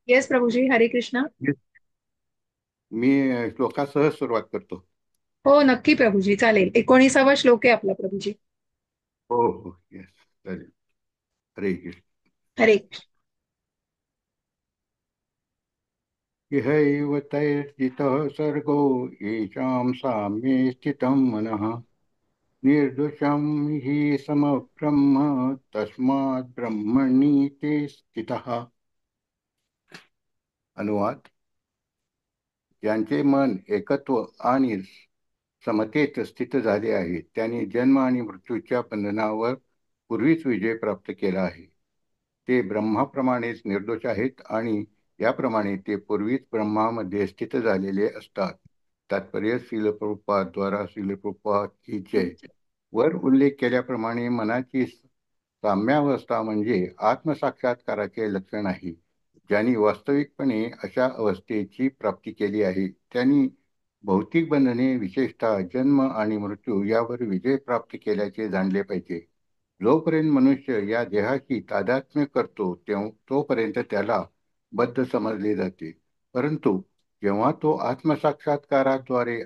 Yes Prabhuji, हरे कृष्णा. मी मी श्लोकासह सुरुवात करतो. हो नक्की प्रभूजी, चालेल. 19वा श्लोक आहे आपला प्रभूजी. हो हो येस. चालेल. हरे कृष्ण. हरे कृष्ण. इहैव तैर्जितः सर्गो येषां साम्ये स्थितं मनः निर्दोषं हि समब्रह्म तस्मात् ब्रह्मणि ते स्थितः. अनुवाद. ज्यांचे मन एकत्व आणि समतेत स्थित झाले आहे त्यांनी जन्म आणि मृत्यूच्या बंधनावर पूर्वीच विजय प्राप्त केला आहे. ते ब्रह्माप्रमाणेच निर्दोष आहेत आणि याप्रमाणे ते पूर्वीच ब्रह्मामध्ये स्थित झालेले असतात. तात्पर्य श्रील प्रभुपाद द्वारा श्रील प्रभुपाद की जय. वर उल्लेख केल्याप्रमाणे मनाची साम्यावस्था म्हणजे आत्मसाक्षात्काराचे लक्षण आहे. ज्यांनी वास्तविकपणे अशा अवस्थेची प्राप्ती केली आहे त्यांनी भौतिक बंधने विशेषतः जन्म आणि मृत्यू यावर विजय प्राप्त केल्याचे जाणले पाहिजे. जोपर्यंत मनुष्य या देहाशी तादात्म्य करतो तोपर्यंत त्याला बद्ध समजले जाते. परंतु जेव्हा तो आत्मसाक्षात्काराद्वारे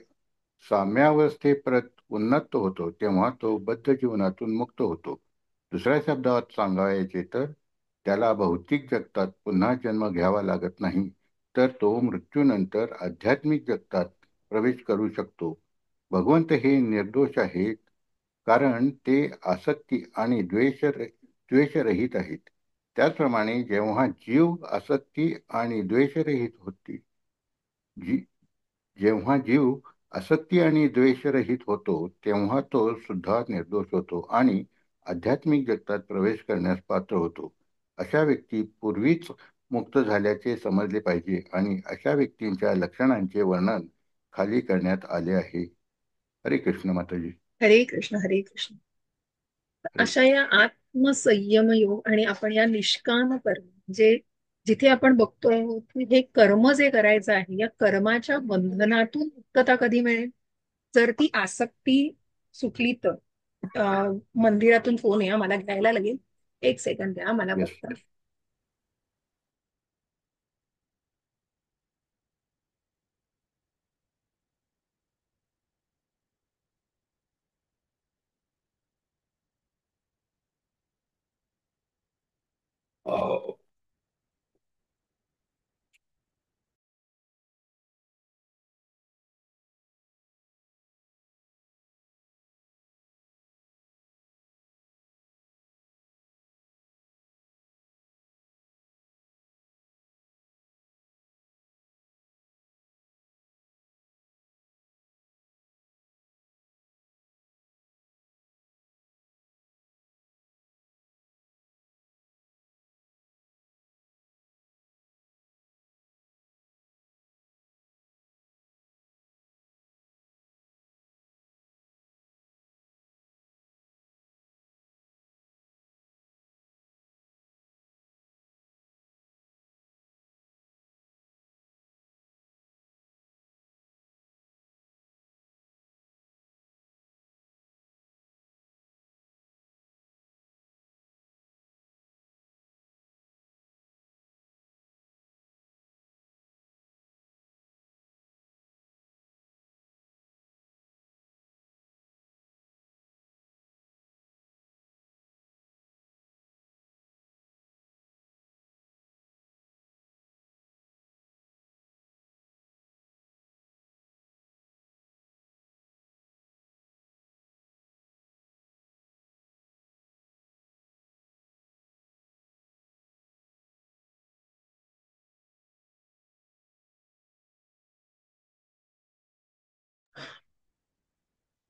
साम्यावस्थेप्रत उन्नत होतो तेव्हा तो बद्ध जीवनातून मुक्त होतो. दुसऱ्या शब्दात सांगायचे तर त्याला भौतिक जगतात पुन्हा जन्म घ्यावा लागत नाही, तर तो मृत्यूनंतर आध्यात्मिक जगतात प्रवेश करू शकतो. भगवंत हे निर्दोष आहेत कारण ते आसक्ती आणि द्वेषरहित आहेत. त्याचप्रमाणे जेव्हा जीव आसक्ती आणि द्वेषरहित होती जी जेव्हा जीव आसक्ती आणि द्वेषरहित होतो तेव्हा तो सुद्धा निर्दोष होतो आणि आध्यात्मिक जगतात प्रवेश करण्यास पात्र होतो. अशा व्यक्ती पूर्वीच मुक्त झाल्याचे समजले पाहिजे आणि अशा व्यक्तींच्या लक्षणांचे वर्णन खाली करण्यात आले आहे. हरे कृष्ण माताजी. हरे कृष्ण. हरे कृष्ण. हरे अशा कृष्ण. या आत्मसंयम योग आणि आपण या निष्काम कर्म, म्हणजे जिथे आपण बघतो आहोत की हे कर्म जे करायचं आहे, या कर्माच्या बंधनातून मुक्तता कधी मिळेल? जर ती आसक्ती सुटली तर. मंदिरातून फोन आहे, मला घ्यायला लागेल. एक सेकंद द्या मला येस. बघता.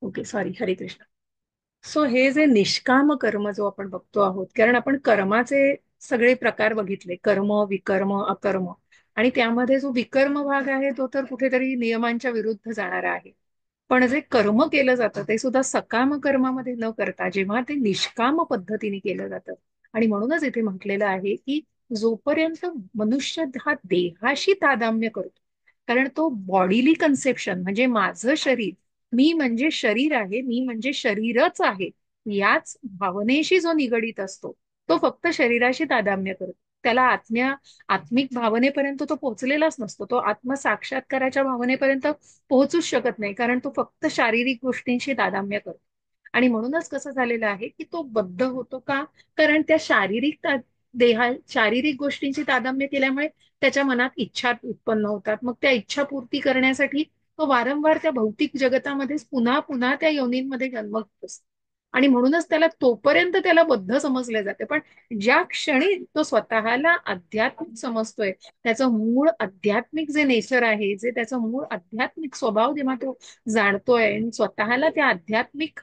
Okay, sorry. हरे कृष्ण. सो हे जे निष्काम कर्म जो आपण बघतो आहोत, कारण आपण कर्माचे सगळे प्रकार बघितले: कर्म, विकर्म, अकर्म. आणि त्यामध्ये जो विकर्म भाग आहे तो तर कुठेतरी नियमांच्या विरुद्ध जाणारा आहे. पण जे कर्म केलं जातं ते सुद्धा सकाम कर्मामध्ये न करता जेव्हा ते निष्काम पद्धतीने केलं जातं. आणि म्हणूनच इथे म्हटलेलं आहे की जोपर्यंत मनुष्य हा देहाशी तादात्म्य करतो, कारण तो बॉडीली कन्सेप्शन म्हणजे माझं शरीर, मी म्हणजे शरीर आहे, मी म्हणजे शरीरच आहे, याच भावनेशी जो निगडीत असतो तो फक्त शरीराशी तादात्म्य करतो. त्याला आत्मिक भावनेपर्यंत तो पोहोचलेलाच नसतो. तो आत्मसाक्षात्काराच्या भावनेपर्यंत पोहोचूच शकत नाही, कारण तो फक्त शारीरिक गोष्टींशी तादात्म्य करतो. आणि म्हणूनच कसं झालेलं आहे की तो बद्ध होतो का? कारण त्या शारीरिक गोष्टींची तादात्म्य केल्यामुळे त्याच्या मनात इच्छा उत्पन्न होतात. मग त्या इच्छा पूर्ती करण्यासाठी तो वारंवार त्या भौतिक जगतामध्येच पुन्हा पुन्हा त्या योनींमध्ये जन्म घेत असतो. आणि म्हणूनच त्याला बद्ध समजले जाते. पण ज्या क्षणी तो स्वतःला आध्यात्मिक समजतोय, त्याचं मूळ आध्यात्मिक जे नेचर आहे, जे त्याचं मूळ आध्यात्मिक स्वभाव जेव्हा तो जाणतोय आणि स्वतःला त्या आध्यात्मिक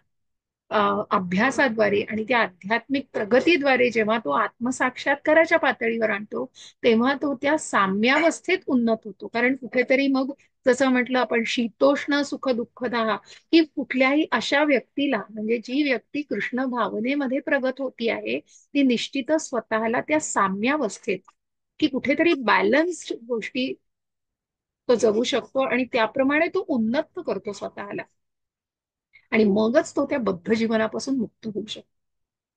अभ्यासाद्वारे आणि त्या आध्यात्मिक प्रगतीद्वारे जेव्हा तो आत्मसाक्षात्काराच्या पातळीवर आणतो, तेव्हा तो त्या साम्यावस्थेत उन्नत होतो. कारण कुठेतरी मग जसं म्हटलं आपण, शीतोष्ण सुख दुःखदा, की कुठल्याही अशा व्यक्तीला, म्हणजे जी व्यक्ती कृष्ण भावनेमध्ये प्रगत होती आहे, ती निश्चितच स्वतःला त्या साम्यावस्थेत, की कुठेतरी बॅलन्स्ड गोष्टी तो जगू शकतो आणि त्याप्रमाणे तो उन्नत करतो स्वतःला. आणि मगच तो त्या बद्ध जीवनापासून मुक्त होऊ शकतो.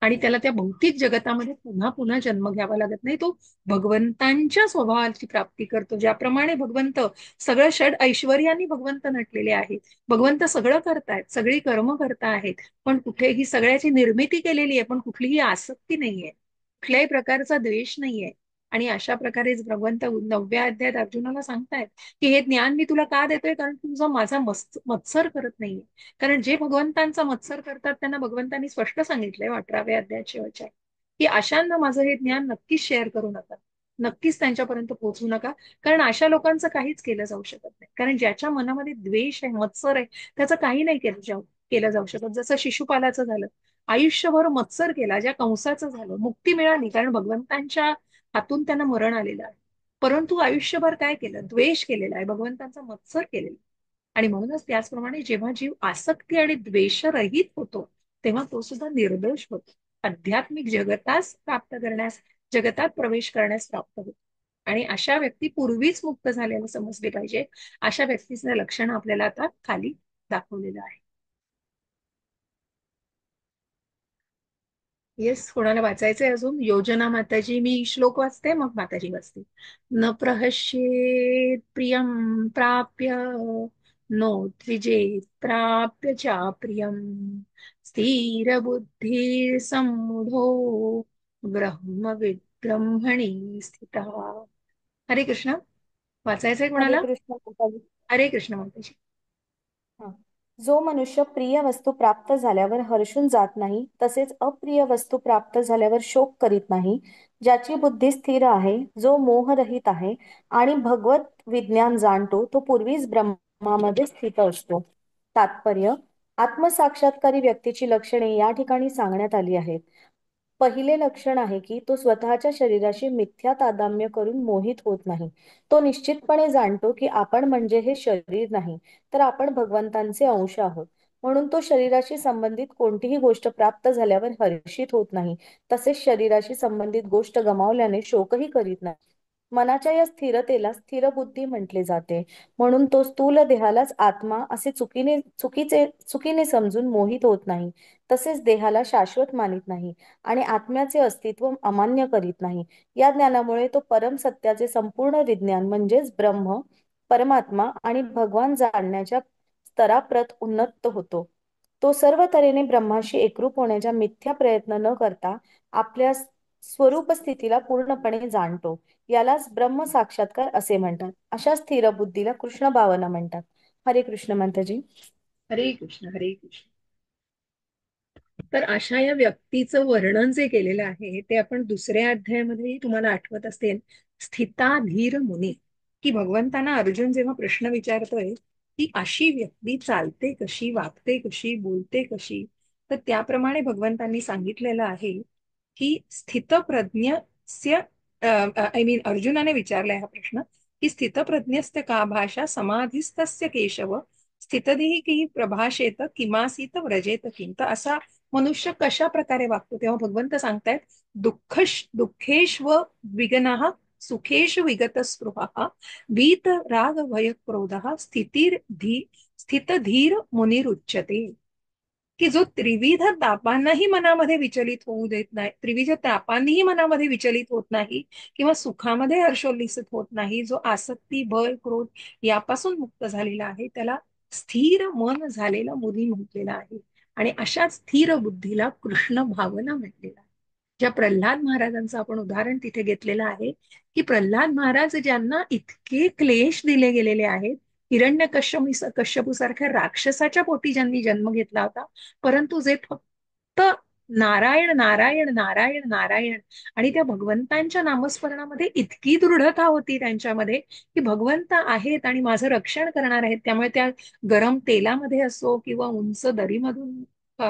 आणि त्याला त्या भौतिक जगतामध्ये पुन्हा पुन्हा जन्म घ्यावा लागत नाही. तो भगवंतांच्या स्वभावाची प्राप्ती करतो. ज्याप्रमाणे भगवंत, सगळं षड ऐश्वर्याने भगवंत नटलेले आहेत, भगवंत सगळं करतायत, सगळी कर्म करता आहेत, पण कुठेही सगळ्याची निर्मिती केलेली आहे, पण कुठलीही आसक्ती नाहीये, कुठल्याही प्रकारचा द्वेष नाहीये. आणि अशा प्रकारेच भगवंत 9व्या अध्यायात अर्जुनाला सांगतायत की हे ज्ञान मी तुला का देतोय, कारण तू तुझा माझा मत्सर करत नाहीये. कारण जे भगवंतांचा मत्सर करतात त्यांना भगवंतांनी स्पष्ट सांगितलंय 18व्या अध्यायात शेवटच्या, की अशांना माझं हे ज्ञान नक्कीच शेअर करू नका, नक्कीच त्यांच्यापर्यंत पोहोचू नका. कारण अशा लोकांचं काहीच केलं जाऊ शकत नाही. कारण ज्याच्या मनामध्ये द्वेष आहे, मत्सर आहे, त्याचं काही नाही केलं जाऊ शकत. जसं शिशुपालाचं झालं, आयुष्यभर मत्सर केला, ज्या कंसाचं झालं, मुक्ती मिळाली कारण भगवंतांच्या हातून त्यांना मरण आलेलं आहे. परंतु आयुष्यभर काय केलं? द्वेष केलेला आहे, भगवंतांचा मत्सर केलेला आहे. आणि म्हणूनच त्याचप्रमाणे जेव्हा जीव आसक्ती आणि द्वेषरहित होतो, तेव्हा तो सुद्धा निर्दोष होतो, आध्यात्मिक जगतात प्रवेश करण्यास प्राप्त होतो. आणि अशा व्यक्ती पूर्वीच मुक्त झालेलं समजले पाहिजे. अशा व्यक्तीचं लक्षण आपल्याला आता खाली दाखवलेलं आहे. येस, कोणाला वाचायचंय अजून? योजना माताजी, मी श्लोक वाचते मग माताजी वाचते. न प्रहस्येत प्रियं प्राप्य, नो द्विजेत प्राप्य च प्रियं, स्थिर बुद्धी सम्मूढो ब्रह्मणि स्थिता. हरे कृष्ण. वाचायचंय हरे कोणाला? कृष्ण माताजी. हरे कृष्ण माताजी. हा. जो मनुष्य प्रिय वस्तू प्राप्त झाल्यावर हर्षून जात नाही, तसेच अप्रिय वस्तू प्राप्त झाल्यावर शोक करीत नाही, ज्याची बुद्धी स्थिर आहे, जो मोहरहित आहे आणि भगवत विज्ञान जाणतो, तो पूर्वीच ब्रह्मामध्ये स्थित असतो. तात्पर्य: आत्मसाक्षात्कारी व्यक्तीची लक्षणे या ठिकाणी सांगण्यात आली आहेत. पहिले लक्षण आहे की तो स्वतःच्या शरीराशी मिथ्या तादात्म्य करून मोहित होत नाही. तो निश्चितपणे जाणतो की आपण म्हणजे हे शरीर नाही, तर आपण भगवंतांचे अंश आहोत. म्हणून तो शरीराशी संबंधित कोणतीही गोष्ट प्राप्त झाल्यावर हर्षित होत नाही, तसेच शरीराशी संबंधित गोष्ट गमावल्याने शोकही करीत नाही. मनाच्या या स्थिरतेला स्थिर बुद्धी म्हटले जाते. म्हणून तो स्थूल देहालाच आत्मा असे चुकीने समजून मोहित होत नाही, तसेच देहाला शाश्वत मानित नाही आणि आत्म्याचे अस्तित्व अमान्य करीत नाही. या ज्ञानामुळे तो परम सत्याचे संपूर्ण विज्ञान म्हणजेच ब्रह्म, परमात्मा आणि भगवान जाणण्याच्या स्तराप्रत उन्नत होतो. तो सर्व तऱ्हेने ब्रह्माशी एकरूप होण्याचा मिथ्या प्रयत्न न करता आपल्या स्वरूप स्थितीला पूर्णपणे जाणतो. यालाच ब्रह्म साक्षात्कार असे म्हणतात. अशा स्थिर बुद्धीला कृष्ण भावना म्हणतात. हरे कृष्ण माताजी. हरे कृष्ण. हरे कृष्ण. तर अशा या व्यक्तीचं वर्णन जे केलेलं आहे ते आपण दुसऱ्या अध्यायामध्ये, तुम्हाला आठवत असेल, स्थिताधीर मुनी, की भगवंतांना अर्जुन जेव्हा प्रश्न विचारतोय की अशी व्यक्ती चालते कशी, वागते कशी, बोलते कशी, तर त्याप्रमाणे भगवंतांनी सांगितलेलं आहे की स्थितप्रज्ञस्य, आय मीन अर्जुनाने विचारलाय हा प्रश्न, की स्थितप्रज्ञस्य का भाषा समाधिस्तस्य केशव, स्थितधीः की प्रभाषेत किमासीत व्रजेत किं. तर असा मनुष्य कशा प्रकारे वागतो, तेव्हा भगवंत सांगतायत दुःखेष्व विगनः, सुखेषु विगत स्पृहः, वीत राग भय क्रोधः, स्थितधीर मुनिरुच्यते. की जो त्रिविध तापांनाही मनामध्ये विचलित होऊ देत नाही, त्रिविध तापांनीही मनामध्ये विचलित होत नाही, किंवा सुखामध्ये हर्षोल्लसित होत नाही, जो आसक्ती, भय, क्रोध यापासून मुक्त झालेला आहे, त्याला स्थिर मन झालेला मुनी म्हटलेला आहे. आणि अशा स्थिर बुद्धीला कृष्ण भावना म्हटलेला आहे. ज्या प्रल्हाद महाराजांचं आपण उदाहरण तिथे घेतलेलं आहे, की प्रल्हाद महाराज ज्यांना इतके क्लेश दिले गेलेले आहेत, कश्यपू सारख्या राक्षसाच्या पोटी ज्यांनी जन्म घेतला होता, परंतु जे फक्त नारायण नारायण नारायण नारायण आणि त्या भगवंतांच्या नामस्मरणामध्ये इतकी दृढता होती त्यांच्यामध्ये, की भगवंत आहेत आणि माझं रक्षण करणार आहेत. त्यामुळे त्या गरम तेलामध्ये असो किंवा उंच दरीमधून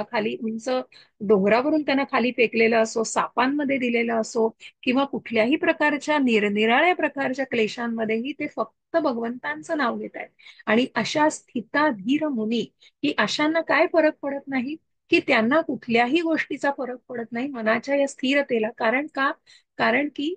खाली उंच डोंगरावरून त्यांना खाली फेकलेलं असो, सापांमध्ये दिलेलं असो, किंवा कुठल्याही प्रकारच्या निरनिराळ्या प्रकारच्या क्लेशांमध्येही ते फक्त भगवंतांचं नाव घेत आहेत. आणि अशा स्थिताधीर मुनी, की अशांना काय फरक पडत नाही, की त्यांना कुठल्याही गोष्टीचा फरक पडत नाही मनाच्या या स्थिरतेला. कारण का? कारण की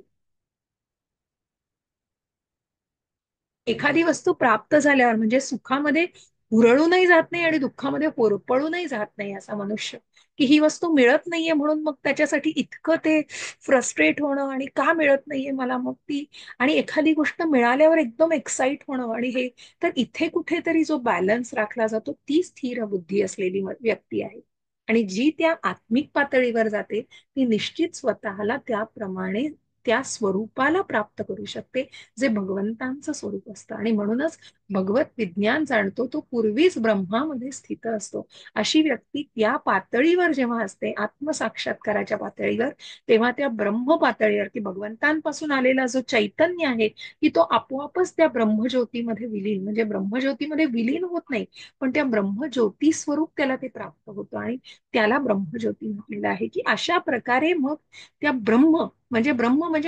एखादी वस्तू प्राप्त झाल्यावर म्हणजे सुखामध्ये हुरळूनही जात नाही आणि दुःखामध्ये होरपळूनही जात नाही असा मनुष्य, की ही वस्तू मिळत नाहीये म्हणून मग त्याच्यासाठी इतकं ते फ्रस्ट्रेट होणं, आणि का मिळत नाहीये मला मग ती, आणि एखादी गोष्ट मिळाल्यावर एकदम एक्साइट होणं, आणि हे, तर इथे कुठेतरी जो बॅलन्स राखला जातो ती स्थिर बुद्धी असलेली व्यक्ती आहे. आणि जी त्या आत्मिक पातळीवर जाते ती निश्चित स्वतःला त्याप्रमाणे त्या स्वरूपाला प्राप्त करू शकते, जे भगवंतांचं स्वरूप असतं. आणि म्हणूनच भगवत विज्ञान जाणतो तो पूर्वीच ब्रह्मामध्ये स्थित असतो. अशी व्यक्ती त्या पातळीवर जेव्हा असते, आत्मसाक्षात्काराच्या पातळीवर, तेव्हा त्या ब्रह्म पातळीवर, की भगवंतांपासून आलेला जो चैतन्य आहे, की तो आपोआपच त्या ब्रह्मज्योतीमध्ये विलीन, म्हणजे ब्रह्मज्योतीमध्ये विलीन होत नाही, पण त्या ब्रह्मज्योती स्वरूप त्याला ते प्राप्त होतं. आणि त्याला ब्रह्मज्योती म्हटलेलं आहे. की अशा प्रकारे मग त्या ब्रह्म म्हणजे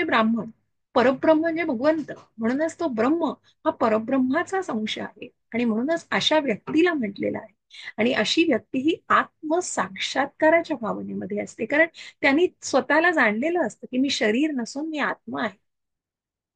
ब्राह्मण, परब्रह्म म्हणजे भगवंत, म्हणूनच तो ब्रह्म हा परब्रह्माचा अंश आहे. आणि म्हणूनच अशा व्यक्तीला म्हटलेलं आहे. आणि अशी व्यक्ती ही आत्मसाक्षात्काराच्या भावनेमध्ये असते, कारण त्यांनी स्वतःला जाणलेलं असतं की मी शरीर नसून मी आत्मा आहे.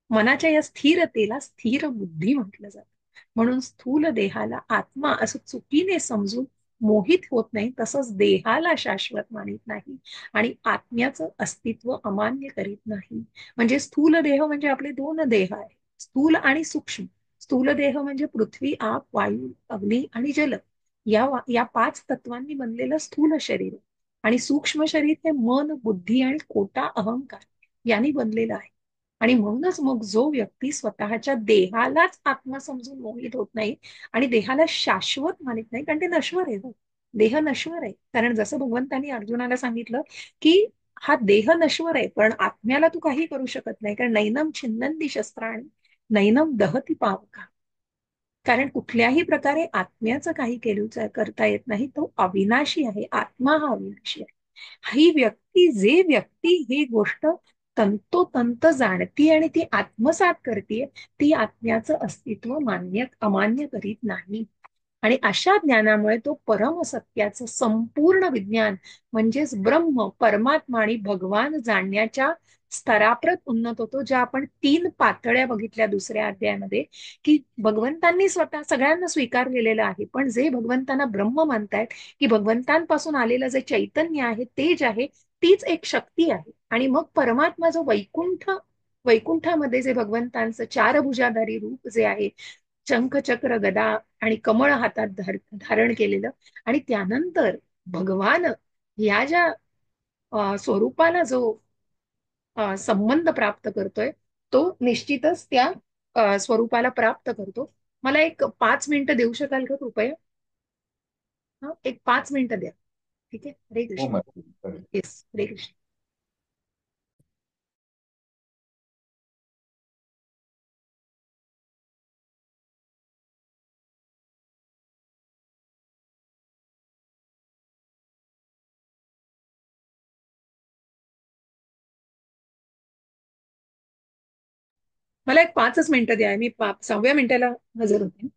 मनाच्या या स्थिरतेला स्थिर बुद्धी म्हटलं जातं. म्हणून स्थूल देहाला आत्मा असं चुकीने समजून मोहित होत नाही, तसंच देहाला शाश्वत मानित नाही आणि आत्म्याचं अस्तित्व अमान्य करीत नाही. म्हणजे स्थूल देह म्हणजे आपले दोन देह आहे, स्थूल आणि सूक्ष्म. स्थूल देह म्हणजे पृथ्वी, आप, वायू, अग्नी आणि जल, या पाच तत्वांनी बनलेलं स्थूल शरीर. आणि सूक्ष्म शरीर हे मन, बुद्धी आणि खोटा अहंकार यांनी बनलेलं आहे. आणि म्हणूनच मग जो व्यक्ती स्वतःच्या देहालाच आत्मा समजून मोहित होत नाही आणि देहाला शाश्वत मानित नाही, कारण ते नश्वर आहे हो. देह नश्वर आहे. कारण जसं भगवंतांनी अर्जुनाला सांगितलं की हा देह नश्वर आहे, पण आत्म्याला तू काही करू शकत नाही, कारण नैनम छिन्नन्ति शस्त्राणि नैनम दहती पावका. कारण कुठल्याही प्रकारे आत्म्याचं काही केलं करता येत नाही. तो अविनाशी आहे, आत्मा हा अविनाशी आहे. ही व्यक्ती, जे व्यक्ती ही गोष्ट तंतोतंत जाणती आणि ती आत्मसात करते, ती आत्म्याचं अस्तित्व अमान्य करीत नाही. आणि अशा ज्ञानामुळे तो परमसत्याचं संपूर्ण विज्ञान म्हणजेच ब्रह्म, परमात्मा आणि भगवान जाणण्याच्या स्तराप्रत उन्नत होतो. ज्या आपण 3 पातळ्या बघितल्या दुसऱ्या अध्यायामध्ये, की भगवंतांनी स्वतः सगळ्यांना स्वीकार केलेलं आहे, पण जे भगवंतांना ब्रह्म मानतायत, की भगवंतांपासून आलेलं जे चैतन्य आहे, तेज आहे, तीच एक शक्ती आहे. आणि मग परमात्मा जो वैकुंठामध्ये जे भगवंतांचं चारभुजाधारी रूप जे आहे, शंख, चक्र, गदा आणि कमळ हातात धारण केलेलं, आणि त्यानंतर भगवान या ज्या स्वरूपाला जो संबंध प्राप्त करतोय, तो निश्चितच त्या स्वरूपाला प्राप्त करतो. मला एक 5 मिनिटं देऊ शकाल का कृपया? हा, एक 5 मिनिटं द्या. ठीक आहे. हरे हो कृष्ण. मॅडम. येस, हरे कृष्ण. मला एक 5च मिनिटं द्या, मी 6व्या मिनिटाला हजर होते.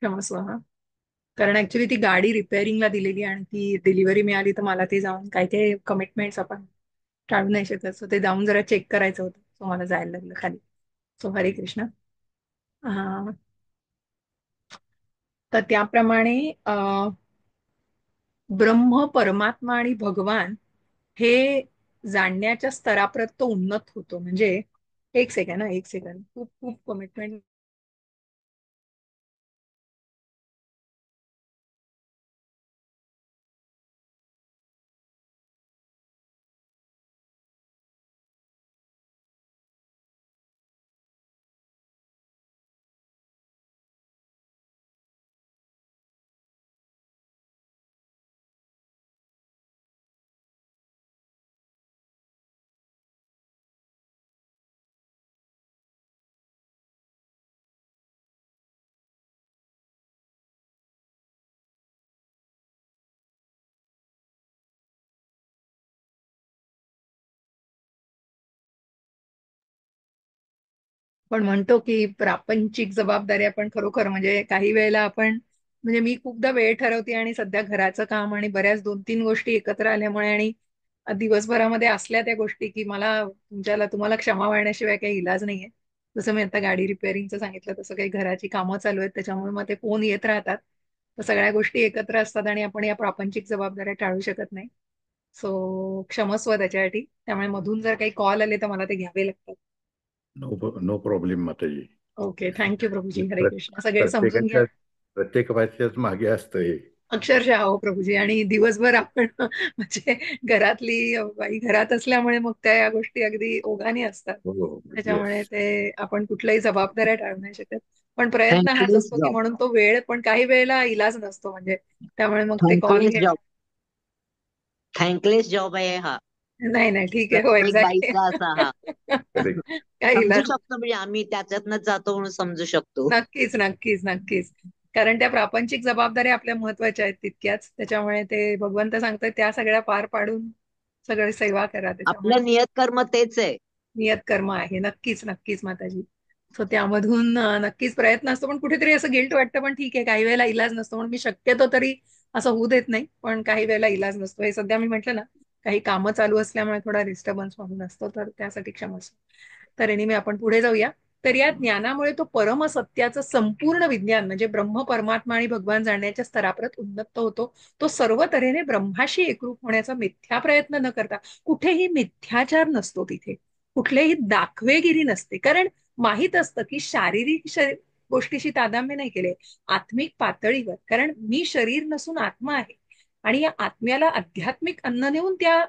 क्षमस्व हा. कारण ऍक्च्युली ती गाडी रिपेअरिंगला दिलेली आणि ती डिलिव्हरी मिळाली, तर मला ते जाऊन काही काही कमिटमेंट्स आपण टाळू नाही शकत. सो ते जाऊन जरा चेक करायचं होतं, सो मला जायला लागलं खाली. सो हरे कृष्ण. हा. तर त्याप्रमाणे ब्रह्म, परमात्मा आणि भगवान हे जाणण्याच्या स्तरापर्यंत तो उन्नत होतो. म्हणजे एक सेकंड, एक सेकंड, खूप खूप कमिटमेंट. पण म्हणतो की प्रापंचिक जबाबदारी आपण खरोखर म्हणजे काही वेळेला आपण, म्हणजे मी खूपदा वेळ ठरवते आणि सध्या घराचं काम आणि बऱ्याच 2-3 गोष्टी एकत्र आल्यामुळे आणि दिवसभरामध्ये असल्या त्या गोष्टी की मला तुम्हाला क्षमा मागण्याशिवाय काही इलाज नाहीये. जसं मी आता गाडी रिपेअरिंगचं सांगितलं, तसं काही घराची कामं चालू आहेत, त्याच्यामुळे मग ते फोन येत राहतात. तर सगळ्या गोष्टी एकत्र असतात आणि आपण या प्रापंचिक जबाबदाऱ्या टाळू शकत नाही. सो क्षमस्व त्याच्यासाठी. त्यामुळे मधून जर काही कॉल आले तर मला ते घ्यावे लागतात. नो नो प्रॉब्लेम माताजी. Okay, thank you Prabhuji. हरे प्र- कृष्ण. सगळे समजून घ्या. प्रत्येकाच्या प्रत्येक भाषेच मागे असतं हे. अक्षरशः हो प्रभूजी. आणि दिवसभर आपण म्हणजे घरातली बाई घरात असल्यामुळे मग त्या या गोष्टी अगदी ओघाने असतात. हो. येस. त्याच्यामुळे ते आपण कुठल्याही जबाबदाऱ्या टाळू नाही शकत. पण प्रयत्न हाच थँकलेस असतो की जॉब. म्हणून तो वेळ, पण काही वेळेला इलाज नसतो म्हणजे. त्यामुळे मग ते कॉल थँकलेस घेणं. जॉब. थँकलेस जॉब आहे हा. नाही नाही, ठीक आहे. हो, प्रत्येक एक्झॅक्टली. बाईचा असा हा. करेक्ट. काही समजू इलाज. शकतो म्हणजे आम्ही त्याच्यातनं जातो म्हणून समजू शकतो. नक्कीच नक्कीच नक्कीच. कारण त्या प्रापंचिक जबाबदाऱ्या आपल्या महत्वाच्या आहेत तितक्याच. त्याच्यामुळे ते भगवंत सांगतात त्या सगळ्या पार पाडून सगळी सेवा करा. त्याच्यामुळे आपलं नियत कर्म तेच आहे. नियत कर्म आहे. नक्कीच नक्कीच माताजी. सो त्यामधून नक्कीच प्रयत्न असतो, पण कुठेतरी असं गिल्ट वाटतं. पण ठीक आहे, काही वेळेला इलाज नसतो, म्हणून मी शक्यतो तरी असं होऊ देत नाही. पण काही वेळेला इलाज नसतो. हे सध्या मी म्हटलं ना, काही कामं चालू असल्यामुळे थोडा डिस्टर्बन्स म्हणून असतो, तर त्यासाठी क्षमस्व. तर मी आपण पुढे जाऊया. तर या ज्ञानामुळे तो परमसत्याचं संपूर्ण विज्ञान म्हणजे ब्रह्म, परमात्मा आणि भगवान जाणण्याच्या स्तरापर्यंत उन्नत होतो. तो सर्व तऱ्हेने ब्रह्माशी एकरूप होण्याचा मिथ्या प्रयत्न न करता, कुठेही मिथ्याचार नसतो तिथे, कुठलेही दाखवेगिरी नसते. कारण माहित असतं की शारीरिक गोष्टीशी तादाम्य नाही केले, आत्मिक पातळीवर. कारण मी शरीर नसून आत्मा आहे आणि या आत्म्याला आध्यात्मिक अन्न नेऊन त्या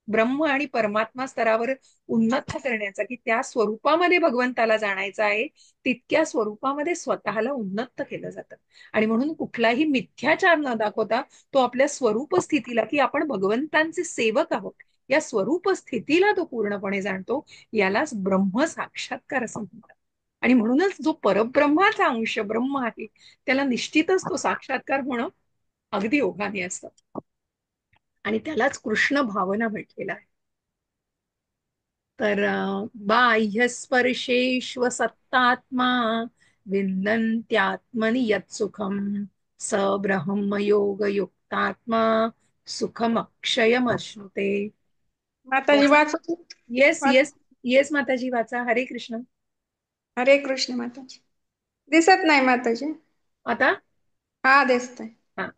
ब्रह्म आणि परमात्मा स्तरावर उन्नत करण्याचा, की त्या स्वरूपामध्ये भगवंताला जाणायचं आहे, तितक्या स्वरूपामध्ये स्वतःला उन्नत केलं जातं. आणि म्हणून कुठलाही मिथ्याचार न दाखवता तो आपल्या स्वरूप स्थितीला, की आपण भगवंतांचे सेवक आहोत, या स्वरूप स्थितीला तो पूर्णपणे जाणतो. यालाच ब्रह्म साक्षात्कार असं म्हणतात. आणि म्हणूनच जो परब्रह्माचा अंश ब्रह्म आहे, त्याला निश्चितच तो साक्षात्कार होणं अगदी ओघाने असतं. आणि त्यालाच कृष्ण भावना म्हटलेला आहे. तर बाह्यस्पर्शेष्वसत्तात्मा विन्दन्त्यात्मनि यत्सुखं स ब्रह्मयोगयुक्तात्मा सुखमक्षयमश्नुते. माताजी वाचू. येस वाच. येस. येस माताजी, वाचा. हरे कृष्ण. हरे कृष्ण माताजी. दिसत नाही माताजी. आता हा दिसतंय. हा.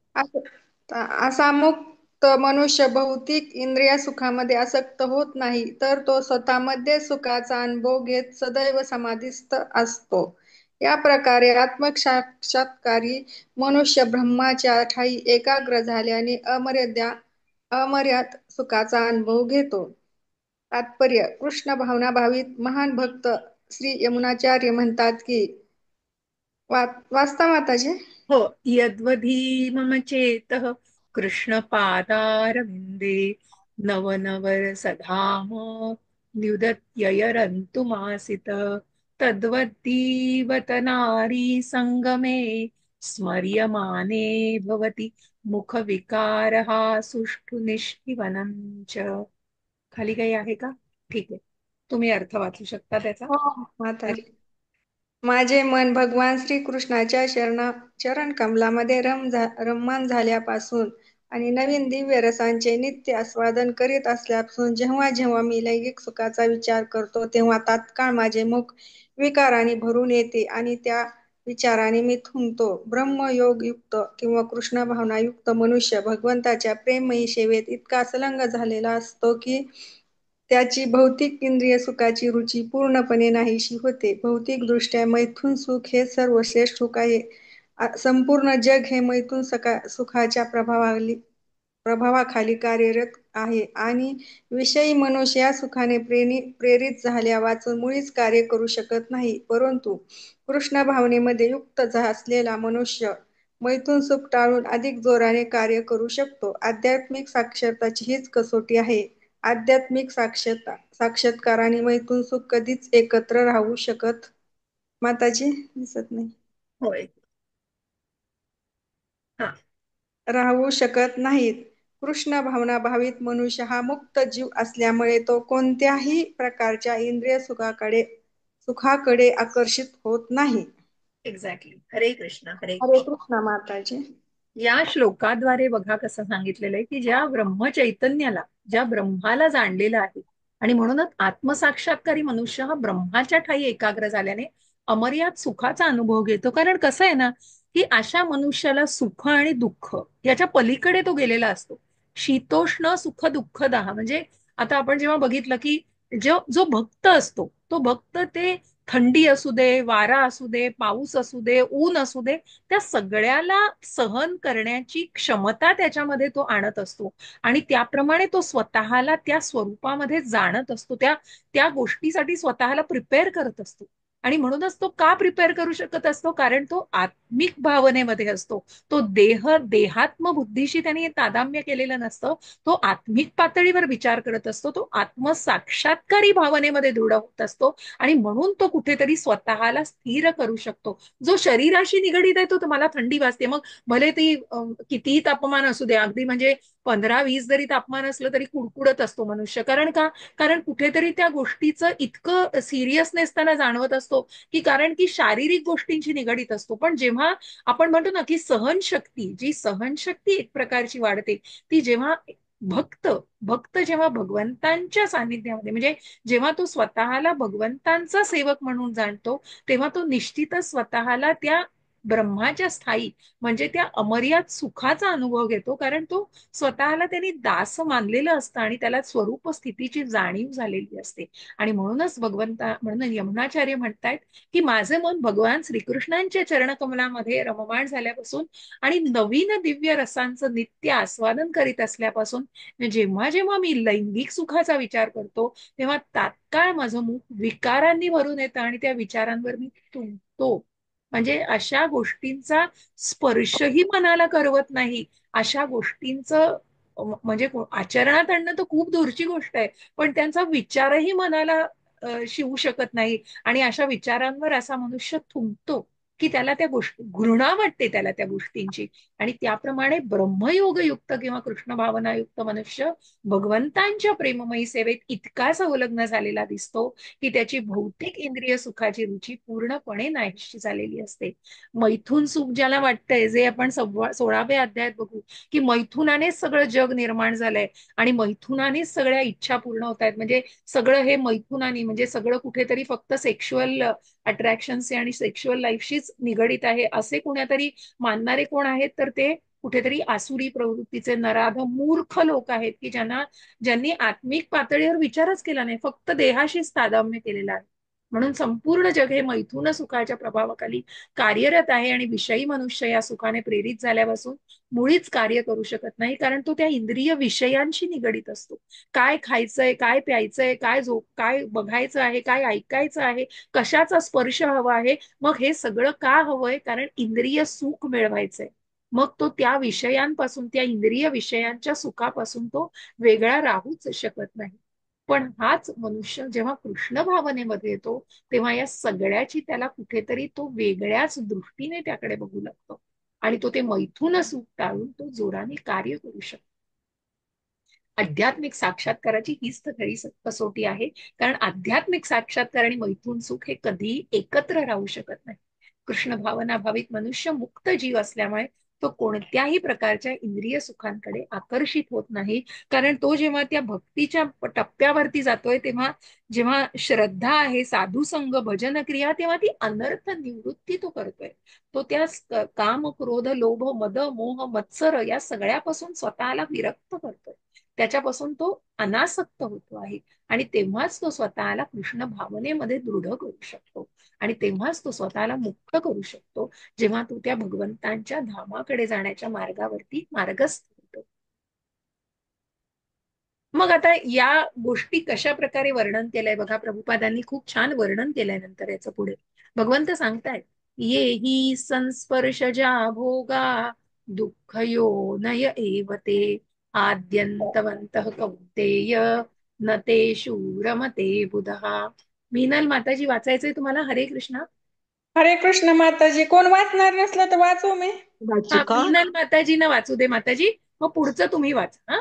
असा मुक्त मनुष्य भौतिक इंद्रिय सुखामध्ये आसक्त होत नाही, तर तो स्वतःमध्ये सुखाचा अनुभव घेत सदैव समाधिस्थ असतो. या प्रकारे आत्मसाक्षात्कारी मनुष्य ब्रह्माच्या ठायी एकाग्र झाल्याने अमर्याद सुखाचा अनुभव घेतो. तात्पर्य: कृष्ण भावना भावित महान भक्त श्री यमुनाचार्य म्हणतात की, वाचता माताजी. हो. यद्वधी मम चेतः कृष्णपादारविन्दे नवनवरसधाम न्युदत्ययरन्तुमासित तद्वद्दीवत नारी सङ्गमे स्मर्यमाने भवति मुखविकारः सुष्ठु निष्किवनं च. खाली काही आहे का? ठीक आहे, तुम्ही अर्थ वाचू शकता त्याचा. हो माताजी. माझे मन भगवान श्रीकृष्णाच्या चरण कमलामध्ये रममाण झाल्यापासून आणि नवीन दिव्य रसांचे नित्य आस्वादन करीत असल्यापासून जेव्हा जेव्हा मी लैंगिक सुखाचा विचार करतो तेव्हा तात्काळ माझे मुख विकाराने भरून येते आणि त्या विचाराने मी थुंकतो. ब्रह्मयोगयुक्त किंवा कृष्ण भावनायुक्त मनुष्य भगवंताच्या प्रेममयी सेवेत इतका संलग्न झालेला असतो की त्याची भौतिक इंद्रिय सुखाची रुची पूर्णपणे नाहीशी होते. भौतिकदृष्ट्या मैथुन सुख हे सर्वश्रेष्ठ सुख आहे. संपूर्ण जग हे मैथुन सुखाच्या प्रभावाखाली कार्यरत आहे आणि विषयी मनुष्य या सुखाने प्रेरित झाल्या वाचून मुळीच कार्य करू शकत नाही. परंतु कृष्ण भावनेमध्ये युक्त असलेला मनुष्य मैथुन सुख टाळून अधिक जोराने कार्य करू शकतो. आध्यात्मिक साक्षरताची हीच कसोटी आहे. आध्यात्मिक साक्षात्कार आणि मैथुन सुख कधीच एकत्र राहू शकत माताजी दिसत नाही होय. हा. राहू शकत नाहीत. कृष्ण भावना भावित मनुष्य हा मुक्त जीव असल्यामुळे तो कोणत्याही प्रकारच्या इंद्रिय सुखाकडे आकर्षित होत नाही. एक्झॅक्टली. हरे कृष्ण. हरे हरे कृष्ण. कृष्ण माताजी. या श्लोकाद्वारे बघा कसं सांगितलेलं आहे की ज्या ब्रह्मचैतन्याला, ज्या ब्रह्माला जाणलेलं आहे आणि म्हणूनच आत्मसाक्षात्कारी मनुष्य हा ब्रह्माच्या ठाई एकाग्र झाल्याने अमर्याद सुखाचा अनुभव घेतो. कारण कसं आहे ना की अशा मनुष्याला सुख आणि दुःख याच्या पलीकडे तो गेलेला असतो. शीतोष्ण सुख दुःख दाह म्हणजे आता आपण जेव्हा बघितलं की जो जो भक्त असतो तो भक्त ते थंडी असू दे, वारा असू दे, पाऊस असू दे, ऊन असू दे, त्या सगळ्याला सहन करण्याची क्षमता त्याच्यामध्ये तो आणत असतो आणि त्याप्रमाणे तो स्वतःला त्या स्वरूपामध्ये जाणत असतो. त्या त्या गोष्टीसाठी स्वतःला प्रिपेअर करत असतो. आणि म्हणूनच तो का प्रिपेअर करू शकत असतो? कारण तो आत्मिक भावनेमध्ये असतो. तो देहात्म बुद्धीशी त्याने तादाम्य केलेलं नसतं. तो आत्मिक पातळीवर विचार करत असतो. तो आत्मसाक्षात्कारी भावनेमध्ये दृढ होत असतो आणि म्हणून तो कुठेतरी स्वतःला स्थिर करू शकतो. जो शरीराशी निगडीत आहे तो तुम्हाला थंडी वाजते, मग भले ती कितीही तापमान असू दे, अगदी म्हणजे 15-20 जरी तापमान असलं तरी कुडकुडत असतो मनुष्य. कारण का? कारण कुठेतरी त्या गोष्टीचं इतकं सिरियसनेस त्याला जाणवत असतो की कारण की शारीरिक गोष्टींची निगडीत असतो. पण जेव्हा आपण म्हणतो ना की सहनशक्ती, जी सहनशक्ती एक प्रकारची वाढते ती जेव्हा भक्त भक्त जेव्हा भगवंतांच्या सानिध्यामध्ये, म्हणजे जेव्हा तो स्वतःला भगवंतांचा सेवक म्हणून जाणतो तेव्हा तो निश्चितच स्वतःला त्या ब्रह्माच्या स्थायी म्हणजे त्या अमर्याद सुखाचा अनुभव घेतो. कारण तो स्वतःला त्यांनी दास मानलेलं असतं आणि त्याला स्वरूप स्थितीची जाणीव झालेली असते. आणि म्हणूनच म्हणून यमुनाचार्य म्हणतायत की माझे मन भगवान श्रीकृष्णांच्या चरणकमलामध्ये रममाण झाल्यापासून आणि नवीन दिव्य रसांचं नित्य आस्वादन करीत असल्यापासून जेव्हा जेव्हा मी लैंगिक सुखाचा विचार करतो तेव्हा तात्काळ माझं मुख विकारांनी भरून येतं आणि त्या विचारांवर मी तुंबतो. म्हणजे अशा गोष्टींचा स्पर्शही मनाला करवत नाही. अशा गोष्टींचं म्हणजे आचरणात आणणं तर खूप दूरची गोष्ट आहे, पण त्यांचा विचारही मनाला शिवू शकत नाही. आणि अशा विचारांवर असा मनुष्य थुंकतो की त्याला त्या गोष्टी घृणा वाटते त्याला त्या गोष्टींची. आणि त्याप्रमाणे ब्रह्मयोगयुक्त किंवा कृष्ण भावनायुक्त मनुष्य भगवंतांच्या प्रेममयी सेवेत इतका संलग्न झालेला दिसतो की त्याची भौतिक इंद्रिय सुखाची रुची पूर्णपणे नाहीशी झालेली असते. मैथून सुख ज्याला वाटतंय, जे आपण 16व्या अध्यायात बघू की मैथुनानेच सगळं जग निर्माण झालंय आणि मैथुनानेच सगळ्या इच्छा पूर्ण होत आहेत. म्हणजे सगळं हे मैथुनाने म्हणजे सगळं कुठेतरी फक्त सेक्शुअल अट्रॅक्शन्स आणि सेक्शुअल लाईफशीच निगडीत आहे असे कुणातरी मानणारे कोण आहेत तर ते कुठेतरी आसुरी प्रवृत्तीचे नराध मूर्ख लोक आहेत की ज्यांनी आत्मिक पातळीवर विचारच केला नाही, फक्त देहाशीच तादाम्य केलेला आहे. म्हणून संपूर्ण जग हे मैथुन सुखाच्या प्रभावाखाली कार्यरत आहे आणि विषयी मनुष्य या सुखाने प्रेरित झाल्यापासून मुळीच कार्य करू शकत नाही. कारण तो त्या इंद्रिय विषयांशी निगडीत असतो. काय खायचंय, काय प्यायचंय, काय बघायचं आहे, काय ऐकायचं आहे, कशाचा स्पर्श हवा आहे, मग हे सगळं का हवंय? कारण इंद्रिय सुख मिळवायचंय. मग तो त्या विषयांपासून, त्या इंद्रिय विषयांच्या सुखापासून तो वेगळा राहूच शकत नाही. पण हाच मनुष्य जेव्हा कृष्ण भावनेमध्ये येतो तेव्हा या सगळ्याची त्याला कुठेतरी तो वेगळ्याच दृष्टीने त्याकडे बघू लागतो आणि तो ते मैथून सुख टाळून तो जोराने कार्य करू शकतो. आध्यात्मिक साक्षात्काराची हीच तर खरी कसोटी आहे. कारण आध्यात्मिक साक्षात्कार आणि मैथून सुख हे कधीही एकत्र राहू शकत नाही. कृष्ण भावना भाविक मनुष्य मुक्त जीव असल्यामुळे तो कोणत्याही प्रकारच्या इंद्रिय सुखांकडे आकर्षित होत नाही. कारण तो जेव्हा त्या भक्तीच्या टप्प्यावरती जातोय, तेव्हा जेव्हा श्रद्धा आहे, साधू संग, भजन क्रिया, तेव्हा ती अनर्थ निवृत्ती तो करतोय. तो त्या काम, क्रोध, लोभ, मद, मोह, मत्सर या सगळ्यापासून स्वतःला विरक्त करतोय. त्याच्यापासून तो अनासक्त होतो आहे. आणि तेव्हाच तो स्वतःला कृष्ण भावनेमध्ये दृढ करू शकतो. आणि तेव्हाच तो स्वतःला मुक्त करू शकतो, जेव्हा तो त्या भगवंतांच्या धामाकडे जाण्याच्या मार्गावरती मार्गस्थ होतो. मग आता या गोष्टी कशा प्रकारे वर्णन केलंय बघा, प्रभुपादांनी खूप छान वर्णन केलंय. नंतर याचं पुढे भगवंत सांगतायत, ये ही संस्पर्शजा भोगा दुःखयो नय एव ते आद्यंतवंतः कौंतेय न तेषु रमते बुधः. मीनल माताजी, वाचायचंय तुम्हाला? हरे कृष्णा. हरे कृष्ण माताजी. कोण वाचणार नसलं तर वाचू मी? वाचू का? मीनल माताजींना वाचू दे माताजी. मग पुढचं तुम्ही वाचा. हा,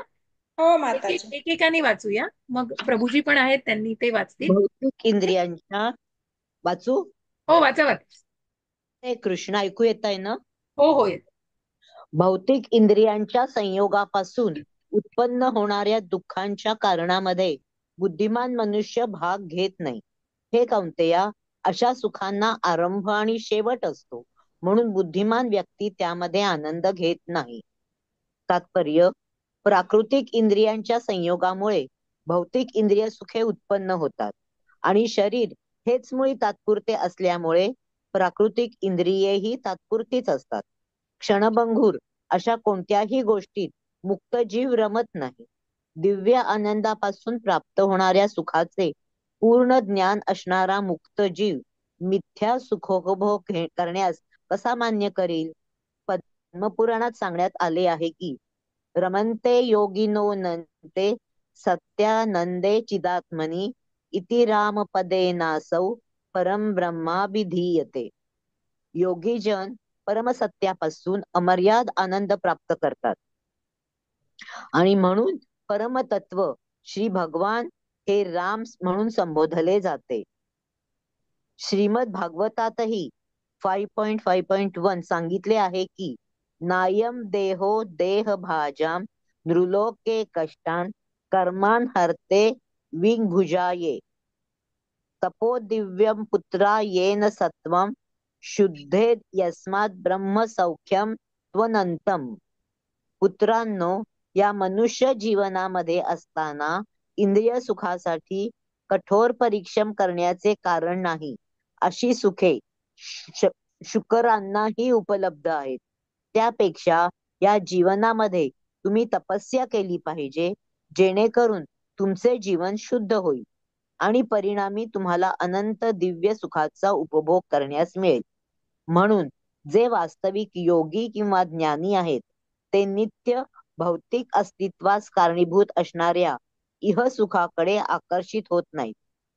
हो माताजी. एकेकाने वाचूया. मग प्रभूजी पण आहेत, त्यांनी ते वाचतील. भौतिक इंद्रियांच्या वाचू? हो, वाचा वाचा. हे कृष्ण ऐकू येत आहे ना? हो हो, येत. भौतिक इंद्रियांच्या संयोगापासून उत्पन्न होणाऱ्या दुःखांच्या कारणामध्ये बुद्धिमान मनुष्य भाग घेत नाही. हे कौंतेया, अशा सुखांना आरंभ आणि शेवट असतो, म्हणून बुद्धिमान व्यक्ती त्यामध्ये आनंद घेत नाही. तात्पर्य: प्राकृतिक इंद्रियांच्या संयोगामुळे भौतिक इंद्रिय सुखे उत्पन्न होतात आणि शरीर हेच मुळी तात्पुरते असल्यामुळे प्राकृतिक इंद्रियेही तात्पुरतीच असतात. क्षणभंगूर अशा कोणत्याही गोष्टीत मुक्त जीव रमत नाही. दिव्य आनंदापासून प्राप्त होणाऱ्या सुखाचे पूर्ण ज्ञान असणारा मुक्त जीव मिथ्या सुखोपभोग करण्यास कसा मान्य करील? पद्मपुराणात सांगण्यात आले आहे की, रमन्ते योगिनो नन्ते सत्यानंदे चिदात्मनि इति रामपदेनासौ परम ब्रह्माभिधीयते. योगीजन परमसत्यापासून अमर्याद आनंद प्राप्त करतात आणि म्हणून परमतत्व श्री भगवान हे राम म्हणून संबोधले जाते. श्रीमद भागवतातही 5.5.1 सांगितले आहे की, नायम देहो देह भाजाम नृलोके कष्टान कर्मान हरते विंभुजाये तपो दिव्यम पुत्रा येन सत्वम शुद्धे यस्मात ब्रह्म सौख्यम त्वनंतम. पुत्रांनो, या मनुष्य जीवनामध्ये असताना इंद्रिय सुखासाठी कठोर परिश्रम करण्याचे कारण नाही. अशी सुखे शुकरांनाही उपलब्ध आहेत. त्यापेक्षा या जीवनामध्ये तुम्ही तपस्या केली पाहिजे, जेणेकरून तुमचे जीवन शुद्ध होईल आणि परिणामी तुम्हाला अनंत दिव्य सुखाचा उपभोग करण्यास मिळेल. म्हणून जे वास्तविक योगी किंवा ज्ञानी आहेत, ते नित्य भौतिक अस्तित्वास कारणीभूत असणाऱ्या इह सुखाकडे आकर्षित होत नाहीत.